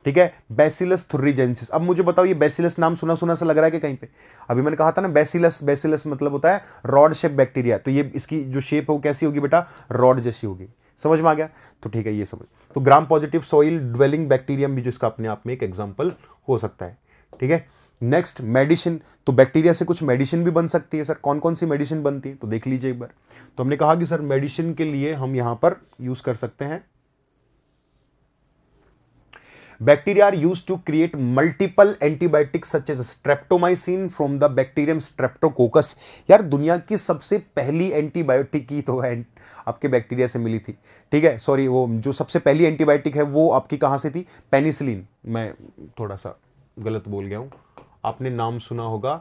ठीक है, बैसिलस thuringiensis। अब मुझे बताओ, ये बैसिलस नाम सुना सुना सा लग रहा है कि कहीं पे? अभी मैंने कहा था ना, बैसिलस मतलब होता है रॉड शेप बैक्टीरिया। तो ये इसकी जो शेप है वो कैसी होगी बेटा, रॉड जैसी होगी। समझ में आ गया? तो ठीक है, ये समझ। तो gram positive soil dwelling bacterium भी जो इसका अपने आप में एक एग्जाम्पल हो सकता है। ठीक है, नेक्स्ट मेडिसिन। तो बैक्टीरिया से कुछ मेडिसिन भी बन सकती है। सर कौन कौन सी मेडिसिन बनती है, तो देख लीजिए एक बार। तो हमने कहा कि सर मेडिसिन के लिए हम यहां पर यूज कर सकते हैं, bacteria are use to create multiple antibiotics such as streptomycin from the bacterium streptococcus. यार दुनिया की सबसे पहली एंटीबायोटिक की तो है आपके बैक्टीरिया से मिली थी। ठीक है, सॉरी, वो जो सबसे पहली एंटीबायोटिक है वो आपकी कहां से थी, पेनिसिलिन। मैं थोड़ा सा गलत बोल गया हूं, आपने नाम सुना होगा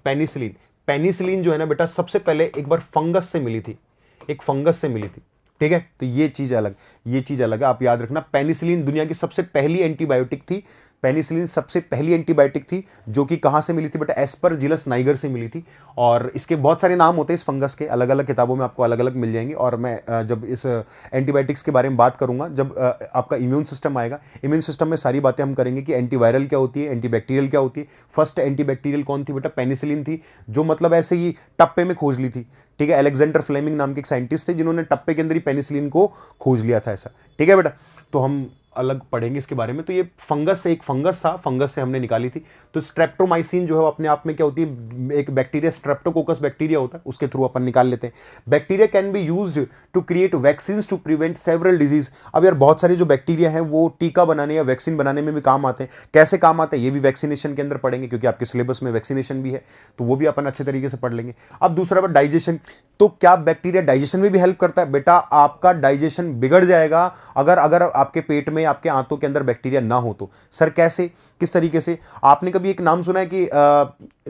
पेनिसिलिन। पेनिसिलिन जो है ना बेटा, सबसे पहले एक बार फंगस से मिली थी, एक फंगस से मिली थी। ठीक है, तो ये चीज अलग, ये चीज अलग है, आप याद रखना। पेनिसिलिन दुनिया की सबसे पहली एंटीबायोटिक थी। पेनिसिलिन सबसे पहली एंटीबायोटिक थी जो कि कहां से मिली थी बेटा, एस्परजिलस नाइगर से मिली थी। और इसके बहुत सारे नाम होते हैं इस फंगस के, अलग अलग किताबों में आपको अलग अलग मिल जाएंगे। और मैं जब इस एंटीबायोटिक्स के बारे में बात करूंगा, जब आपका इम्यून सिस्टम आएगा, इम्यून सिस्टम में सारी बातें हम करेंगे कि एंटीवायरल क्या होती है, एंटीबैक्टीरियल क्या होती है। फर्स्ट एंटीबैक्टीरियल कौन थी बेटा, पेनिसिलिन थी, जो मतलब ऐसे ही टप्पे में खोज ली थी। ठीक है, अलेक्जेंडर फ्लेमिंग नाम के एक साइंटिस्ट थे जिन्होंने टप्पे के अंदर ही पेनिसिलिन को खोज लिया था ऐसा। ठीक है बेटा, तो हम अलग पढ़ेंगे इसके बारे में। तो ये फंगस से, एक फंगस था, फंगस से हमने निकाली थी। तो स्ट्रेप्टोमाइसिन जो है अपने आप में क्या होती है, एक बैक्टीरिया, स्ट्रेप्टोकोकस बैक्टीरिया होता है, उसके थ्रू अपन निकाल लेते हैं। Bacteria can be used to create vaccine to prevent several disease. अब यार बहुत सारे जो बैक्टीरिया हैं वो टीका बनाने या वैक्सीन बनाने में भी काम आते हैं। कैसे काम आते हैं ये भी वैक्सीनेशन के अंदर पढ़ेंगे, क्योंकि आपके सिलेबस में वैक्सीनेशन भी है, तो वो भी अपन अच्छे तरीके से पढ़ लेंगे। अब दूसरा बात डाइजेशन। तो क्या बैक्टीरिया डाइजेशन में भी हेल्प करता है? बेटा आपका डाइजेशन बिगड़ जाएगा अगर अगर आपके पेट में, आपके आंतों के अंदर बैक्टीरिया ना हो तो। सर कैसे, किस तरीके से? आपने कभी एक नाम सुना है कि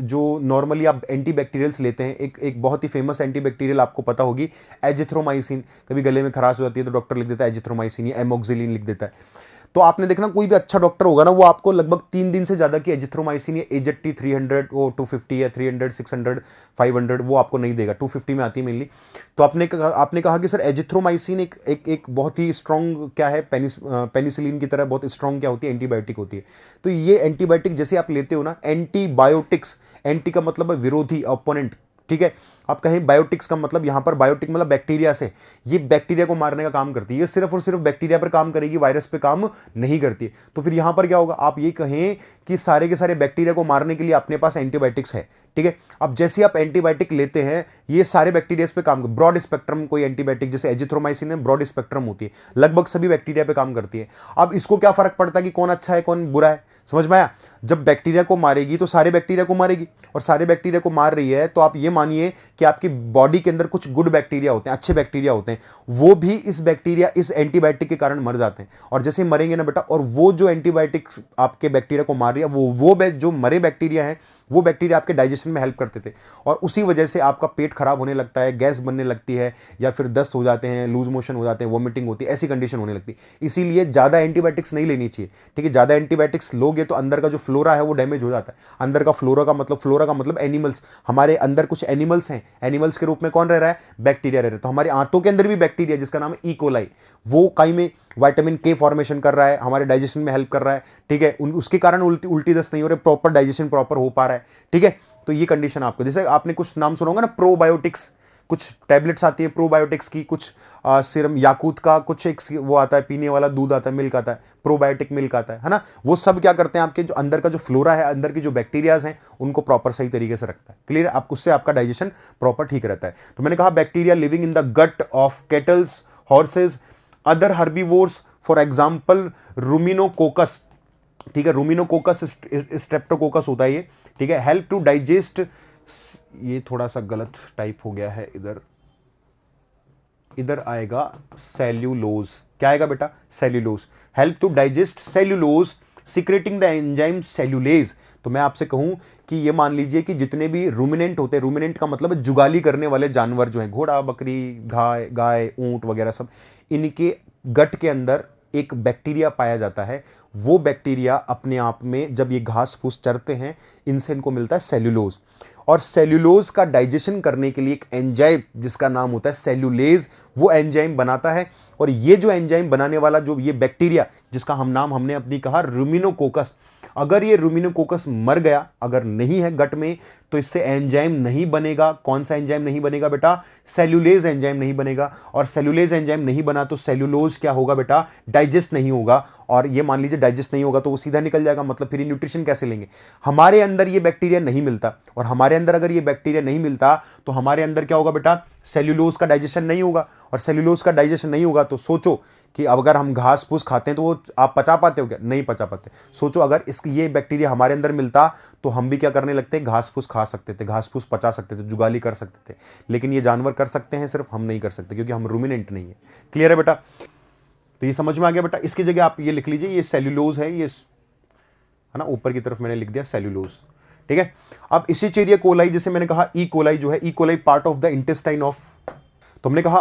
जो नॉर्मली आप एंटीबैक्टीरियल्स लेते हैं, एक बहुत ही फेमस एंटीबैक्टीरियल आपको पता होगी, एजिथ्रोमाइसिन। कभी गले में खराश हो जाती है तो डॉक्टर लिख देता है एजिथ्रोमाइसिन या एमोक्सिलिन लिख देता है। तो आपने देखना कोई भी अच्छा डॉक्टर होगा ना, वो आपको लगभग 3 दिन से ज्यादा की एजिथ्रोमाइसिन या एजेटी 300, वो 250 या 300, 600, 500 वो आपको नहीं देगा। 250 में आती है मेनली। तो आपने कहा कि सर एजिथ्रोमाइसिन एक बहुत ही स्ट्रॉन्ग क्या है, पेनिसिलिन की तरह बहुत स्ट्रॉन्ग क्या होती है, एंटीबायोटिक होती है। तो ये एंटीबायोटिक जैसे आप लेते हो ना, एंटीबायोटिक्स, एंटी का मतलब है विरोधी, ओपोनेंट, ठीक है। आप कहें बायोटिक्स का मतलब, यहां पर बायोटिक मतलब बैक्टीरिया से, ये बैक्टीरिया को मारने का काम करती है। ये सिर्फ और सिर्फ बैक्टीरिया पर काम करेगी, वायरस पे काम नहीं करती। तो फिर यहां पर क्या होगा, आप ये कहें कि सारे के सारे बैक्टीरिया को मारने के लिए अपने पास एंटीबायोटिक्स है, ठीक है। अब जैसे आप एंटीबायोटिक लेते हैं, ये सारे बैक्टीरिया पे काम, ब्रॉड स्पेक्ट्रम कोई एंटीबायोटिक जैसे एजिथ्रोमाइसिन है, ब्रॉड स्पेक्ट्रम होती है, लगभग सभी बैक्टीरिया पे काम करती है। अब इसको क्या फर्क पड़ता है कि कौन अच्छा है कौन बुरा है? समझ में आया? जब बैक्टीरिया को मारेगी तो सारे बैक्टीरिया को मारेगी, और सारे बैक्टीरिया को मार रही है तो आप ये मानिए कि आपकी बॉडी के अंदर कुछ गुड बैक्टीरिया होते हैं, अच्छे बैक्टीरिया होते हैं, वो भी इस बैक्टीरिया, इस एंटीबायोटिक के कारण मर जाते हैं। और जैसे मरेंगे ना बेटा, और वो जो एंटीबायोटिक आपके बैक्टीरिया को मार रही है, वो जो मरे बैक्टीरिया हैं, वो बैक्टीरिया आपके डाइजेशन में हेल्प करते थे, और उसी वजह से आपका पेट खराब होने लगता है, गैस बनने लगती है, या फिर दस्त हो जाते हैं, लूज मोशन हो जाते हैं, वोमिटिंग होती है, ऐसी कंडीशन होने लगती है। इसीलिए ज्यादा एंटीबायोटिक्स नहीं लेनी चाहिए, ठीक है। ज्यादा एंटीबायोटिक्स लोगे तो अंदर का जो फ्लोरा है वो डैमेज हो जाता है। अंदर का फ्लोरा का मतलब एनिमल्स, हमारे अंदर कुछ एनिमल्स हैं, एनिमल्स के रूप में कौन रह रहा है? बैक्टीरिया रह रहा है। तो हमारे आंतों के अंदर भी बैक्टीरिया जिसका नाम है ई कोलाई, वो काई में विटामिन के फॉर्मेशन कर रहा है, हमारे डाइजेशन में हेल्प कर रहा है, ठीक है। उसके कारण उल्टी दस्त नहीं हो रही, प्रॉपर डाइजेशन प्रॉपर हो पा रहा है, ठीक है। तो ये कंडीशन आपको, जैसे आपने कुछ नाम सुना होगा ना, प्रोबायोटिक्स, कुछ टैबलेट्स आती है प्रोबायोटिक्स की, कुछ सीरम याकूत का कुछ एक वो आता है पीने वाला, दूध आता है, मिल्क आता है, प्रोबायोटिक मिल्क आता है ना। वो सब क्या करते हैं, आपके जो अंदर का जो फ्लोरा है, अंदर की जो बैक्टीरियाज हैं, उनको प्रॉपर सही तरीके से रखता है। क्लियर? आप उससे आपका डाइजेशन प्रॉपर ठीक रहता है। तो मैंने कहा bacteria living in the gut of cattles, horses, other herbivores, for example ruminococcus, ठीक है। रूमिनोकोकस स्ट्रेप्टोकोकस होता है ये, ठीक है। हेल्प टू डाइजेस्ट, ये थोड़ा सा गलत टाइप हो गया है, इधर आएगा सेल्यूलोज। क्या आएगा बेटा? Cellulose. Help to digest cellulose secreting the enzyme cellulase. तो मैं आपसे कहूं कि ये मान लीजिए कि जितने भी रूमिनेंट होते हैं, रूमिनेंट का मतलब है जुगाली करने वाले जानवर जो हैं, घोड़ा, बकरी, गाय, ऊंट वगैरह सब, इनके गट के अंदर एक बैक्टीरिया पाया जाता है। वो बैक्टीरिया अपने आप में जब ये घास फूस चरते हैं, इनसे इनको मिलता है सेल्यूलोज, और सेल्यूलोज का डाइजेशन करने के लिए एक एंजाइम जिसका नाम होता है सेल्यूलेज, वो एंजाइम बनाता है। और ये जो एंजाइम बनाने वाला जो ये बैक्टीरिया, जिसका हमने अपनी कहा रूमिनोकोकस, अगर ये रूमिनोकोकस मर गया, अगर नहीं है गट में, तो इससे एंजाइम नहीं बनेगा। कौन सा एंजाइम नहीं बनेगा बेटा? सेल्यूलेज एंजाइम नहीं बनेगा। और सेल्यूलेज एंजाइम नहीं बना तो सेल्यूलोज क्या होगा बेटा? डाइजेस्ट नहीं होगा। और ये मान लीजिए डाइजेस्ट नहीं होगा तो वो सीधा निकल जाएगा, मतलब फिर न्यूट्रिशन कैसे लेंगे? हमारे अंदर ये बैक्टीरिया नहीं मिलता, और हमारे अंदर अगर ये बैक्टीरिया नहीं मिलता तो हमारे अंदर क्या होगा बेटा? सेल्यूलोज का डाइजेशन नहीं होगा। और सेल्यूलोज का डाइजेशन नहीं होगा तो सोचो कि अगर हम घास फूस खाते हैं तो वो आप पचा पाते हो क्या? नहीं पचा पाते। सोचो अगर ये बैक्टीरिया हमारे अंदर मिलता तो हम भी क्या करने लगते? घास फूस खा सकते थे, घास फूस पचा सकते थे, जुगाली कर सकते थे। लेकिन ये जानवर कर सकते हैं, सिर्फ हम नहीं कर सकते, क्योंकि हम रूमिनेंट नहीं है। क्लियर है बेटा? तो ये समझ में आ गया बेटा? इसकी जगह आप ये लिख लीजिए, ये सेल्यूलोज है, ये है ना, ऊपर की तरफ मैंने लिख दिया सेल्यूलोज, ठीक है। अब इसेचेरिया कोलाई, जैसे मैंने कहा ई कोलाई जो है, E coli part of the intestine of, तो हमने कहा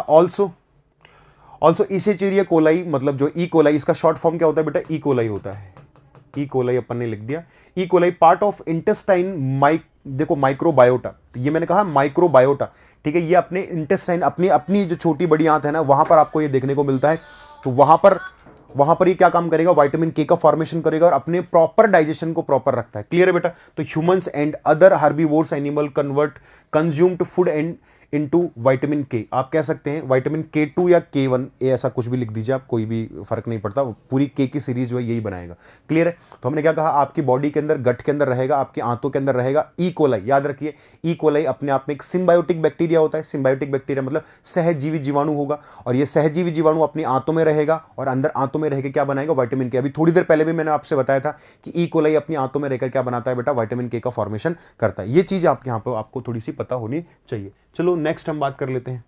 ऑल्सो इसेचेरिया कोलाई, मतलब जो ई कोलाई, इसका शॉर्ट फॉर्म क्या होता है बेटा? ई कोलाई होता है। ई कोलाई अपन ने लिख दिया। E coli part of intestine, देखो माइक्रोबायोटा, तो ये मैंने कहा माइक्रोबायोटा, ठीक है। ये अपने इंटेस्टाइन, अपनी जो छोटी बड़ी आंत है ना, वहां पर आपको ये देखने को मिलता है। तो वहां पर ये क्या काम करेगा? विटामिन के का फॉर्मेशन करेगा और अपने प्रॉपर डाइजेशन को प्रॉपर रखता है। क्लियर है बेटा? तो humans and other herbivores animal consumed food and into vitamin के। आप कह सकते हैं विटामिन K2 या K1, ऐसा कुछ भी लिख दीजिए आप, कोई भी फर्क नहीं पड़ता, पूरी के की सीरीज जो है यही बनाएगा। क्लियर है? तो हमने क्या कहा, आपकी बॉडी के अंदर, गट के अंदर रहेगा, आपके आंतों के अंदर रहेगा ई कोलाई। याद रखिए, ई कोलाई अपने आप में एक सिम्बायोटिक बैक्टीरिया होता है। सिम्बायोटिक बैक्टीरिया मतलब सहजीवी जीवाणु होगा, और ये सहजीवी जीवाणु अपने आंतों में रहेगा, और अंदर आंतों में रह के क्या बनाएगा, विटामिन के। अभी थोड़ी देर पहले भी मैंने आपसे बताया था कि ई कोलाई अपनी आंतों में रहकर क्या बनाता है बेटा, विटामिन के का फॉर्मेशन करता है। ये चीज आप यहां पर आपको थोड़ी सी पता होनी चाहिए। चलो नेक्स्ट हम बात कर लेते हैं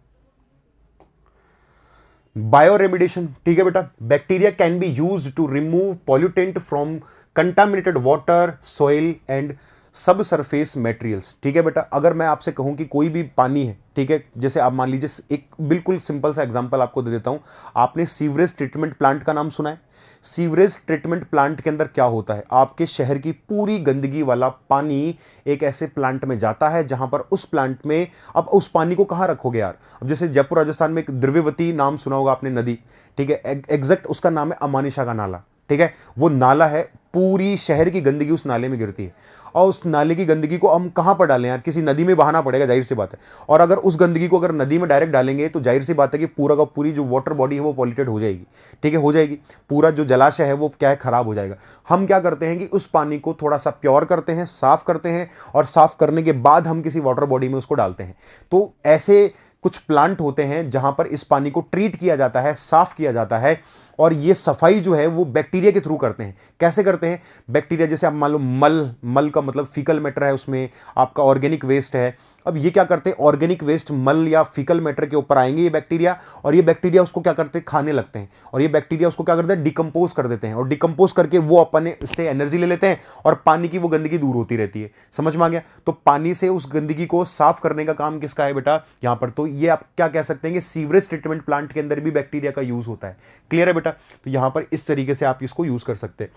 बायो रेमिडिएशन। ठीक है बेटा, bacteria can be used to remove pollutant from contaminated water, soil and subsurface materials. ठीक है बेटा, अगर मैं आपसे कहूं कि कोई भी पानी है, ठीक है, जैसे आप मान लीजिए, एक बिल्कुल सिंपल सा एग्जांपल आपको दे देता हूं। आपने सीवरेज ट्रीटमेंट प्लांट का नाम सुना है? सीवरेज ट्रीटमेंट प्लांट के अंदर क्या होता है, आपके शहर की पूरी गंदगी वाला पानी एक ऐसे प्लांट में जाता है जहां पर उस प्लांट में, अब उस पानी को कहां रखोगे यार? अब जैसे जयपुर राजस्थान में एक द्रव्यवती नाम सुना होगा आपने, नदी, ठीक है, एग्जैक्ट उसका नाम है अमानिशा का नाला। ठीक है, वो नाला है, पूरी शहर की गंदगी उस नाले में गिरती है, और उस नाले की गंदगी को हम कहां पर डालें यार? किसी नदी में बहाना पड़ेगा, जाहिर सी बात है। और अगर उस गंदगी को अगर नदी में डायरेक्ट डालेंगे तो जाहिर सी बात है कि पूरा का पूरी जो वाटर बॉडी है वो पॉल्यूटेड हो जाएगी। ठीक है, हो जाएगी, पूरा जो जलाशय है वो क्या है, खराब हो जाएगा। हम क्या करते हैं कि उस पानी को थोड़ा सा प्योर करते हैं, साफ करते हैं, और साफ करने के बाद हम किसी वाटर बॉडी में उसको डालते हैं। तो ऐसे कुछ प्लांट होते हैं जहां पर इस पानी को ट्रीट किया जाता है, साफ किया जाता है, और ये सफाई जो है वो बैक्टीरिया के थ्रू करते हैं। कैसे करते हैं? बैक्टीरिया, जैसे आप मान लो मल का मतलब फीकल मैटर है, उसमें आपका ऑर्गेनिक वेस्ट है। अब ये क्या करते हैं, ऑर्गेनिक वेस्ट मल या फीकल मैटर के ऊपर आएंगे ये बैक्टीरिया, और ये बैक्टीरिया उसको क्या करते हैं, खाने लगते हैं, और ये बैक्टीरिया उसको क्या करते हैं, डिकम्पोज कर देते हैं, और डिकम्पोज करके वो अपने से एनर्जी ले लेते हैं, और पानी की वो गंदगी दूर होती रहती है। समझ में आ गया? तो पानी से उस गंदगी को साफ करने का काम किसका है बेटा, यहां पर। तो ये आप क्या कह सकते हैं कि सीवरेज ट्रीटमेंट प्लांट के अंदर भी बैक्टीरिया का यूज होता है। क्लियर है बेटा? तो यहां पर इस तरीके से आप इसको यूज कर सकते हैं।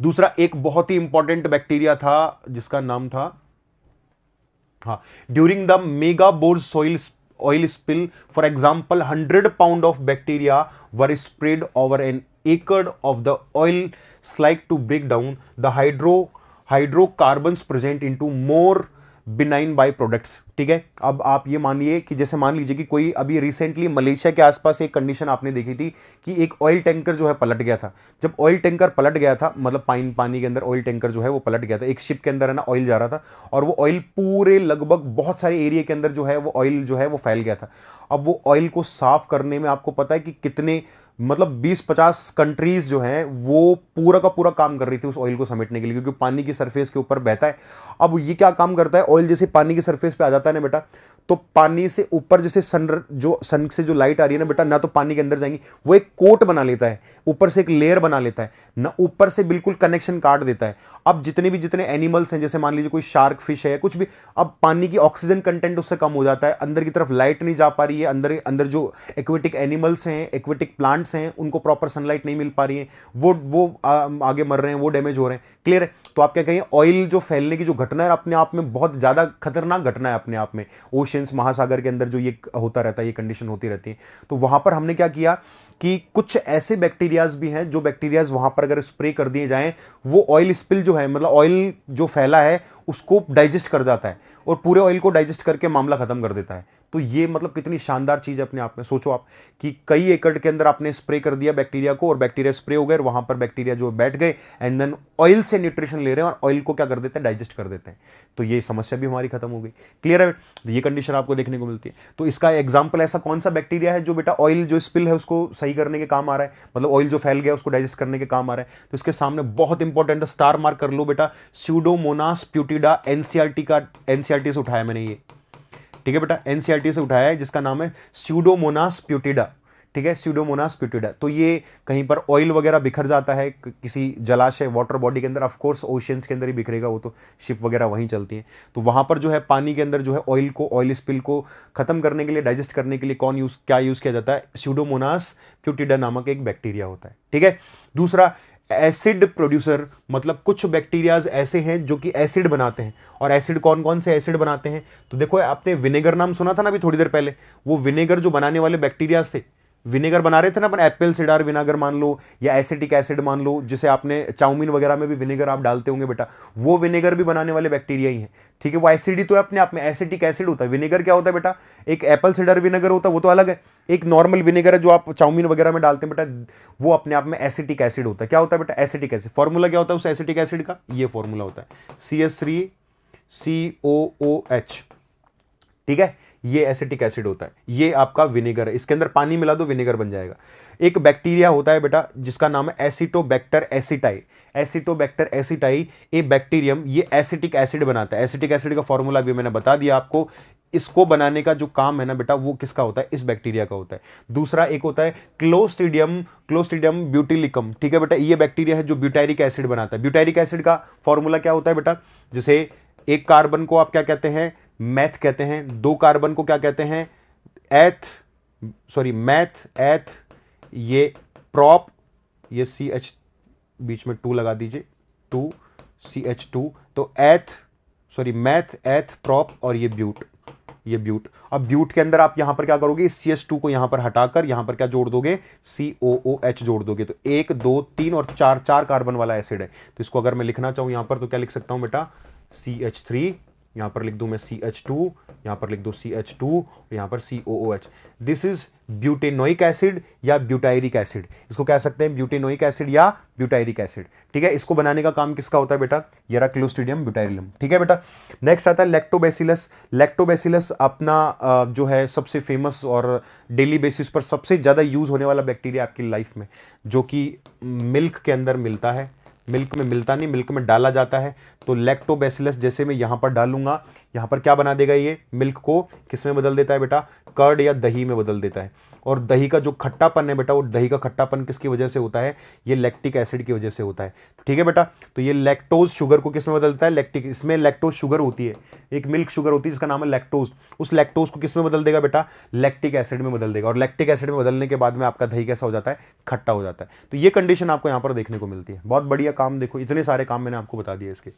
दूसरा एक बहुत ही इंपॉर्टेंट बैक्टीरिया था जिसका नाम था, हाँ, during the mega bore soil oil spill, for example, 100 pound of bacteria were spread over an acre of the oil slick to break down the hydrocarbons present into more benign byproducts। ठीक है, अब आप ये मानिए कि जैसे मान लीजिए कि कोई अभी रिसेंटली मलेशिया के आसपास एक कंडीशन आपने देखी थी कि एक ऑयल टैंकर जो है पलट गया था। जब ऑयल टैंकर पलट गया था, मतलब पानी के अंदर ऑयल टैंकर जो है वो पलट गया था, एक शिप के अंदर है ना ऑयल जा रहा था, और वो ऑयल पूरे लगभग बहुत सारे एरिया के अंदर जो है वो ऑयल जो है वो फैल गया था। अब वो ऑयल को साफ करने में आपको पता है कि कितने, मतलब 20-50 कंट्रीज जो हैं वो पूरा का पूरा काम कर रही थी उस ऑयल को समेटने के लिए, क्योंकि पानी की सरफेस के ऊपर बहता है। अब ये क्या काम करता है, ऑयल जैसे पानी की सरफेस पे आ जाता है ना बेटा, तो पानी से ऊपर जैसे सन से जो लाइट आ रही है ना बेटा, ना तो पानी के अंदर जाएंगी, वो एक कोट बना लेता है, ऊपर से एक लेयर बना लेता है ना, ऊपर से बिल्कुल कनेक्शन काट देता है। अब जितने एनिमल्स हैं, जैसे मान लीजिए कोई शार्क फिश है, कुछ भी, अब पानी की ऑक्सीजन कंटेंट उससे कम हो जाता है, अंदर की तरफ लाइट नहीं जा पा रही है, अंदर जो एक्वेटिक एनिमल्स हैं, एक्वेटिक प्लांट्स हैं, उनको प्रॉपर सनलाइट नहीं मिल पा रही है, वो आगे मर रहे हैं, वो डैमेज हो रहे हैं। क्लियर है? तो आप क्या कहें, ऑयल जो फैलने की जो घटना है अपने आप में बहुत ज्यादा खतरनाक घटना है अपने आप में। ओशियंस, महासागर के अंदर जो ये होता रहता है, ये कंडीशन होती रहती है। तो वहां पर हमने क्या किया कि कुछ ऐसे बैक्टीरियाज भी हैं जो बैक्टीरियाज वहां पर अगर स्प्रे कर दिए जाएं, वो ऑयल स्पिल जो है, मतलब ऑयल जो फैला है उसको डाइजेस्ट कर जाता है, और पूरे ऑयल को डाइजेस्ट करके मामला खत्म कर देता है। तो ये मतलब कितनी शानदार चीज है अपने आप में। सोचो आप कि कई एकड़ के अंदर आपने स्प्रे कर दिया बैक्टीरिया को, और बैक्टीरिया स्प्रे हो गए, और वहां पर बैक्टीरिया जो बैठ गए, एंड देन ऑयल से न्यूट्रिशन ले रहे हैं, और ऑयल को क्या कर देते हैं, डाइजेस्ट कर देते हैं। तो ये समस्या भी हमारी खत्म हो गई। क्लियर है? तो ये कंडीशन आपको देखने को मिलती है। तो इसका एग्जाम्पल ऐसा कौन सा बैक्टीरिया है जो बेटा ऑयल जो स्पिल है उसको सही करने के काम आ रहा है, मतलब ऑयल जो फैल गया उसको डाइजेस्ट करने के काम आ रहा है। तो इसके सामने बहुत इंपॉर्टेंट स्टार मार्क कर लो बेटा, स्यूडोमोनास प्यूटिडा। एनसीईआरटी से उठाया मैंने ये, ठीक है बेटा, एनसीईआरटी से उठाया है, जिसका नाम है स्यूडोमोनास प्यूटिडा। ठीक है, स्यूडोमोनास प्यूटिडा। तो ये कहीं पर ऑयल वगैरह बिखर जाता है किसी जलाशय, वाटर बॉडी के अंदर, ऑफ कोर्स ओशियंस के अंदर ही बिखरेगा, वो तो शिप वगैरह वहीं चलती हैं। तो वहां पर जो है पानी के अंदर जो है ऑयल स्पिल को खत्म करने के लिए, डाइजेस्ट करने के लिए क्या यूज किया जाता है, स्यूडोमोनास प्यूटिडा नामक एक बैक्टीरिया होता है। ठीक है, दूसरा एसिड प्रोड्यूसर, मतलब कुछ बैक्टीरियाज ऐसे हैं जो कि एसिड बनाते हैं। और एसिड कौन कौन से एसिड बनाते हैं, तो देखो आपने विनेगर नाम सुना था ना अभी थोड़ी देर पहले, वो विनेगर जो बनाने वाले बैक्टीरियाज थे, विनेगर बना रहे थे ना अपन, एप्पल सिडार विनेगर मान लो या एसिटिक एसिड मान लो, जिसे आपने चाउमीन वगैरह में भी विनेगर आप डालते होंगे बेटा, वो विनेगर भी बनाने वाले बैक्टीरिया ही हैं, ठीक है। वो एसिडी तो है अपने आप में, एसिटिक एसिड होता है। विनेगर क्या होता है बेटा, एक एप्पल सिडार विनेगर होता है, वो तो अलग है। एक नॉर्मल विनेगर है जो आप चाउमीन वगैरह में डालते हैं बेटा, वो अपने आप में एसिटिक एसिड होता है। क्या होता है बेटा, एसिटिक एसिड। फॉर्मूला क्या होता है उस एसिटिक एसिड का, ये फॉर्मूला होता है CH3COOH, ठीक है। ये एसिटिक एसिड होता है, ये आपका विनेगर है। इसके अंदर पानी मिला दो, विनेगर बन जाएगा। एक बैक्टीरिया होता है बेटा जिसका नाम है एसिटोबैक्टर एसिटाई। एसिटोबैक्टर एसिटाई ए बैक्टीरियम, ये एसिटिक एसिड बनाता है। एसिटिक एसिड का फॉर्मूला भी मैंने बता दिया आपको। इसको बनाने का जो काम है ना बेटा, वो किसका होता है, इस बैक्टीरिया का होता है। दूसरा एक होता है क्लोस्ट्रीडियम ब्यूटिलिकम, ठीक है बेटा। ये बैक्टीरिया है जो ब्यूटायरिक एसिड बनाता है। ब्यूटायरिक एसिड का फॉर्मूला क्या होता है बेटा, जैसे एक कार्बन को आप क्या कहते हैं, मैथ कहते हैं। दो कार्बन को क्या कहते हैं, मैथ एथ, ये प्रॉप, ये CH बीच में 2 लगा दीजिए, 2CH2, तो मैथ एथ प्रॉप, और ये ब्यूट, ये ब्यूट। अब ब्यूट के अंदर आप यहां पर क्या करोगे, इस CH2 को यहां पर हटाकर यहां पर क्या जोड़ दोगे, COOH जोड़ दोगे। तो 1 2 3 और 4 4 कार्बन वाला एसिड है। तो इसको अगर मैं लिखना चाहूं यहां पर तो क्या लिख सकता हूं बेटा, CH3, यहां पर लिख दूं मैं CH2, यहां पर लिख दूं CH2, यहां पर COOH। This is butanoic acid या ब्यूटायरिक एसिड। इसको कह सकते हैं ब्यूटेनोइक एसिड या ब्यूटायरिक एसिड, ठीक है। इसको बनाने का काम किसका होता है बेटा, ये रहा क्लोस्ट्रीडियम ब्यूटाइरियम, ठीक है बेटा। नेक्स्ट आता है लैक्टोबैसिलस। लैक्टोबैसिलस अपना जो है सबसे फेमस और डेली बेसिस पर सबसे ज्यादा यूज होने वाला बैक्टीरिया आपकी लाइफ में, जो कि मिल्क के अंदर मिलता है। मिल्क में मिलता नहीं, मिल्क में डाला जाता है। तो लैक्टोबैसिलस जैसे मैं यहां पर डालूंगा, यहां पर क्या बना देगा, ये मिल्क को किस में बदल देता है बेटा, कर्ड या दही में बदल देता है। और दही का जो खट्टापन है बेटा, वो दही का खट्टापन किसकी वजह से होता है, ये लैक्टिक एसिड की वजह से होता है, ठीक है बेटा। तो ये लैक्टोज शुगर को किस में बदलता है, लैक्टिक। इसमें लैक्टोज शुगर होती है, एक मिल्क शुगर होती है जिसका नाम है लैक्टोज। उस लैक्टोज को किस में बदल देगा बेटा, लैक्टिक एसिड में बदल देगा। और लैक्टिक एसिड में बदलने के बाद में आपका दही कैसा हो जाता है, खट्टा हो जाता है। तो ये कंडीशन आपको यहां पर देखने को मिलती है। बहुत बढ़िया काम, देखो इतने सारे काम मैंने आपको बता दिए इसके,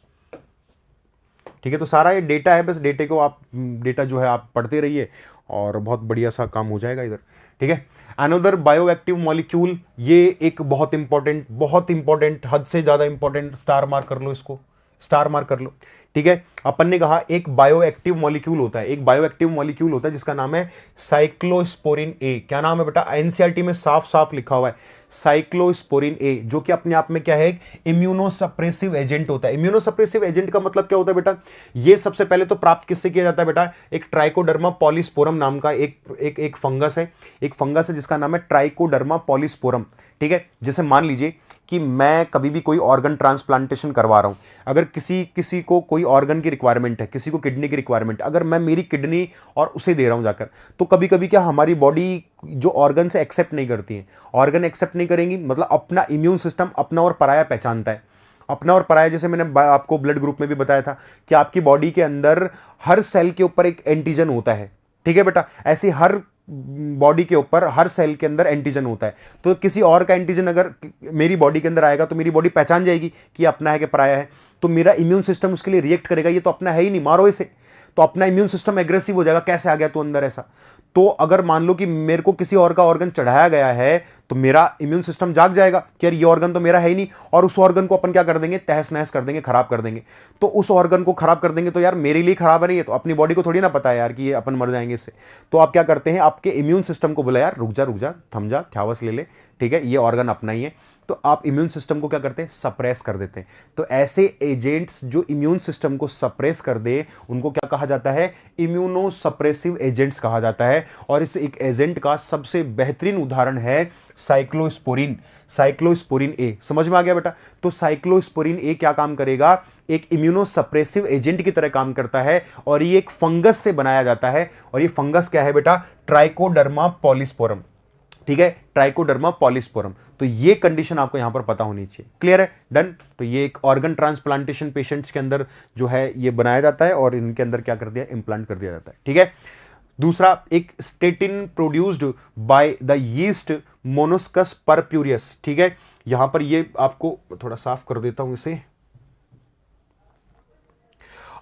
ठीक है। तो सारा ये डेटा है, बस डेटे को आप, डेटा जो है आप पढ़ते रहिए और बहुत बढ़िया सा काम हो जाएगा इधर, ठीक है। अनदर बायोएक्टिव मॉलिक्यूल, ये एक बहुत इंपॉर्टेंट, हद से ज्यादा इंपॉर्टेंट, स्टार मार्क कर लो इसको, स्टार मार्क कर लो, ठीक है। अपन ने कहा एक बायोएक्टिव मॉलिक्यूल होता है, एक बायोएक्टिव मॉलिक्यूल होता है जिसका नाम है साइक्लोस्पोरिन ए। क्या नाम है बेटा, एनसीईआरटी में साफ साफ लिखा हुआ है साइक्लोस्पोरिन ए, जो कि अपने आप में क्या है, एक इम्यूनोसप्रेसिव एजेंट होता है। इम्यूनोसप्रेसिव एजेंट का मतलब क्या होता है बेटा, ये सबसे पहले तो प्राप्त किससे किया जाता है बेटा, एक ट्राइकोडर्मा पॉलीस्पोरम नाम का एक फंगस है, एक फंगस है जिसका नाम है ट्राइकोडर्मा पॉलीस्पोरम, ठीक है। जैसे मान लीजिए कि मैं कभी भी कोई ऑर्गन ट्रांसप्लांटेशन करवा रहा हूं, अगर किसी को कोई ऑर्गन की रिक्वायरमेंट है, किसी को किडनी की रिक्वायरमेंट, अगर मैं मेरी किडनी और उसे दे रहा हूं जाकर, तो कभी कभी क्या हमारी बॉडी जो ऑर्गन से एक्सेप्ट नहीं करती है, ऑर्गन एक्सेप्ट नहीं करेंगी, मतलब अपना इम्यून सिस्टम अपना और पराया पहचानता है। अपना और पराया, जैसे मैंने आपको ब्लड ग्रुप में भी बताया था कि आपकी बॉडी के अंदर हर सेल के ऊपर एक एंटीजन होता है, ठीक है बेटा। ऐसी हर बॉडी के ऊपर हर सेल के अंदर एंटीजन होता है। तो किसी और का एंटीजन अगर मेरी बॉडी के अंदर आएगा तो मेरी बॉडी पहचान जाएगी कि अपना है कि पराया है। तो मेरा इम्यून सिस्टम उसके लिए रिएक्ट करेगा, ये तो अपना है ही नहीं, मारो इसे। तो अपना इम्यून सिस्टम एग्रेसिव हो जाएगा, कैसे आ गया तू अंदर ऐसा। तो अगर मान लो कि मेरे को किसी और का ऑर्गन चढ़ाया गया है, तो मेरा इम्यून सिस्टम जाग जाएगा कि यार ये ऑर्गन तो मेरा है ही नहीं, और उस ऑर्गन को अपन क्या कर देंगे, तहस नहस कर देंगे, खराब कर देंगे। तो उस ऑर्गन को खराब कर देंगे तो यार मेरे लिए खराब है, नहीं है तो अपनी बॉडी को थोड़ी ना पता है यार कि ये अपन मर जाएंगे इससे। तो आप क्या करते हैं, आपके इम्यून सिस्टम को बोला यार रुक जा, थम जा, थ्यावस ले ले, ठीक है, ये ऑर्गन अपना ही है। तो आप इम्यून सिस्टम को क्या करते हैं, सप्रेस कर देते हैं। तो ऐसे एजेंट्स जो इम्यून सिस्टम को सप्रेस कर दे, उनको क्या कहा जाता है, इम्यूनो सप्रेसिव एजेंट्स कहा जाता है। और इस एक एजेंट का सबसे बेहतरीन उदाहरण है साइक्लोस्पोरिन, साइक्लोस्पोरिन ए। समझ में आ गया बेटा। तो साइक्लोस्पोरिन ए क्या काम करेगा, एक इम्यूनो सप्रेसिव एजेंट की तरह काम करता है, और ये एक फंगस से बनाया जाता है। और ये फंगस क्या है बेटा, ट्राइकोडर्मा पॉलीस्पोरम, ठीक है, ट्राइकोडर्मा पॉलीस्पोरम। तो ये कंडीशन आपको यहां पर पता होनी चाहिए। क्लियर है, डन। तो ये एक ऑर्गन ट्रांसप्लांटेशन पेशेंट्स के अंदर जो है ये बनाया जाता है, और इनके अंदर क्या कर दिया, इंप्लांट कर दिया जाता है, ठीक है। दूसरा, एक statin produced by the yeast Monascus purpureus, ठीक है। यहां पर ये आपको थोड़ा साफ कर देता हूं इसे।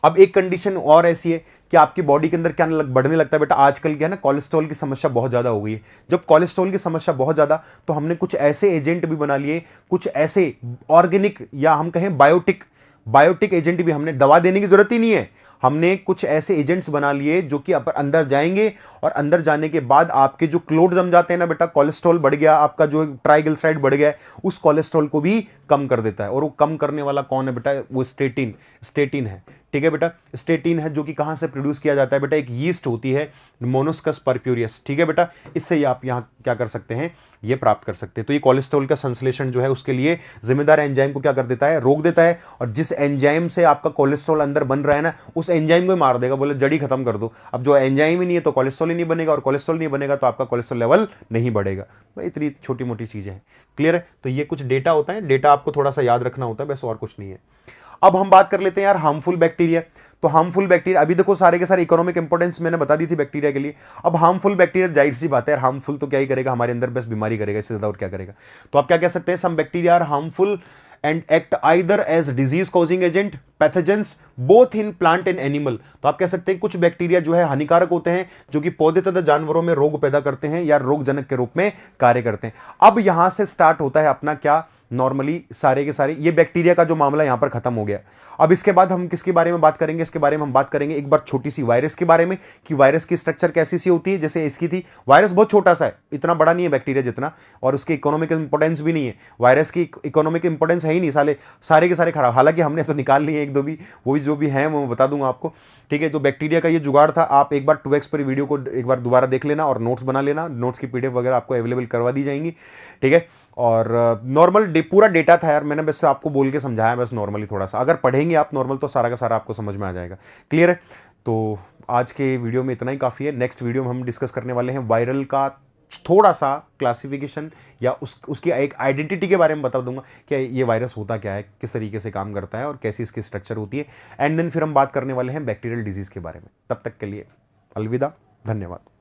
अब एक कंडीशन और ऐसी है कि आपकी बॉडी के अंदर क्या बढ़ने लगता है बेटा, आजकल क्या है ना, कोलेस्ट्रॉल की समस्या बहुत ज़्यादा हो गई है। जब कोलेस्ट्रॉल की समस्या बहुत ज़्यादा, तो हमने कुछ ऐसे एजेंट भी बना लिए, कुछ ऐसे ऑर्गेनिक या हम कहें बायोटिक एजेंट भी, हमने दवा देने की जरूरत ही नहीं है, हमने कुछ ऐसे एजेंट्स बना लिए जो कि अंदर जाएंगे और अंदर जाने के बाद आपके जो क्लोट जम जाते हैं ना बेटा, कोलेस्ट्रॉल बढ़ गया, आपका जो ट्राइग्लिसराइड बढ़ गया, उस कोलेस्ट्रॉल को भी कम कर देता है। और वो कम करने वाला कौन है बेटा, वो स्टेटिन है। ठीक है बेटा, स्टेटिन है जो कि कहां से प्रोड्यूस किया जाता है बेटा, एक यीस्ट होती है मोनोस्कस परप्यूरियस। ठीक है बेटा, इससे आप यहां क्या कर सकते हैं, ये प्राप्त कर सकते हैं। तो ये कोलेस्ट्रॉल का संश्लेषण जो है उसके लिए जिम्मेदार एंजाइम को क्या कर देता है, रोक देता है। और जिस एंजाइम से आपका कोलेस्ट्रॉल अंदर बन रहा है ना, उस एंजाइम को मार देगा, बोले जड़ी खत्म कर दो। अब जो एंजाइम ही नहीं है तो कोलेस्ट्रॉल ही नहीं बनेगा, और कोलेस्ट्रॉल नहीं बनेगा तो आपका कोलेस्ट्रॉल लेवल नहीं बढ़ेगा। भाई इतनी छोटी मोटी चीजें हैं, क्लियर है। तो ये कुछ डेटा होता है, डेटा आपको थोड़ा सा याद रखना होता है, बस और कुछ नहीं है। अब हम बात कर लेते हैं यार हार्मफुल बैक्टीरिया। तो हार्मफुल बैक्टीरिया, अभी देखो सारे के सारे इकोनॉमिक इंपोर्टेंस मैंने बता दी थी बैक्टीरिया के लिए। अब हार्मफुल बैक्टीरिया, जाहिर सी बात है, हार्मफुल तो क्या ही करेगा हमारे अंदर, बस बीमारी करेगा, इससे ज्यादा और क्या करेगा। तो आप क्या कह सकते हैं, some bacteria are harmful and act either as disease causing agent, pathogens both in plant and animal. तो आप कह सकते हैं कुछ बैक्टीरिया जो है हानिकारक होते हैं, जो कि पौधे तथा जानवरों में रोग पैदा करते हैं या रोगजनक के रूप में कार्य करते हैं। अब यहां से स्टार्ट होता है अपना क्या, नॉर्मली सारे के सारे ये बैक्टीरिया का जो मामला यहां पर खत्म हो गया। अब इसके बाद हम किसके बारे में बात करेंगे, इसके बारे में हम बात करेंगे एक बार छोटी सी वायरस के बारे में, कि वायरस की स्ट्रक्चर कैसी सी होती है। जैसे इसकी थी, वायरस बहुत छोटा सा है, इतना बड़ा नहीं है बैक्टीरिया जितना, और उसकी इकोनॉमिक इंपोर्टेंस भी नहीं है, वायरस की इकोनॉमिक इंपोर्टेंस है ही नहीं, सारे के सारे खराब। हालांकि हमने तो निकाल लिए एक दो भी, वो भी जो भी है वो बता दूंगा आपको। ठीक है, तो बैक्टीरिया का ये जुगाड़ था। आप एक बार 2x पर वीडियो को एक बार दोबारा देख लेना और नोट्स बना लेना, नोट्स की पीडीएफ वगैरह आपको अवेलेबल करवा दी जाएंगी। ठीक है, और नॉर्मल पूरा डेटा था यार, मैंने बस आपको बोल के समझाया बस नॉर्मली, थोड़ा सा अगर पढ़ेंगे आप नॉर्मल तो सारा का सारा आपको समझ में आ जाएगा, क्लियर है। तो आज के वीडियो में इतना ही काफ़ी है। नेक्स्ट वीडियो में हम डिस्कस करने वाले हैं वायरल का थोड़ा सा क्लासिफिकेशन, या उसकी एक आइडेंटिटी के बारे में बता दूंगा कि ये वायरस होता क्या है, किस तरीके से काम करता है और कैसी इसकी स्ट्रक्चर होती है। एंड देन फिर हम बात करने वाले हैं बैक्टीरियल डिजीज के बारे में। तब तक के लिए अलविदा, धन्यवाद।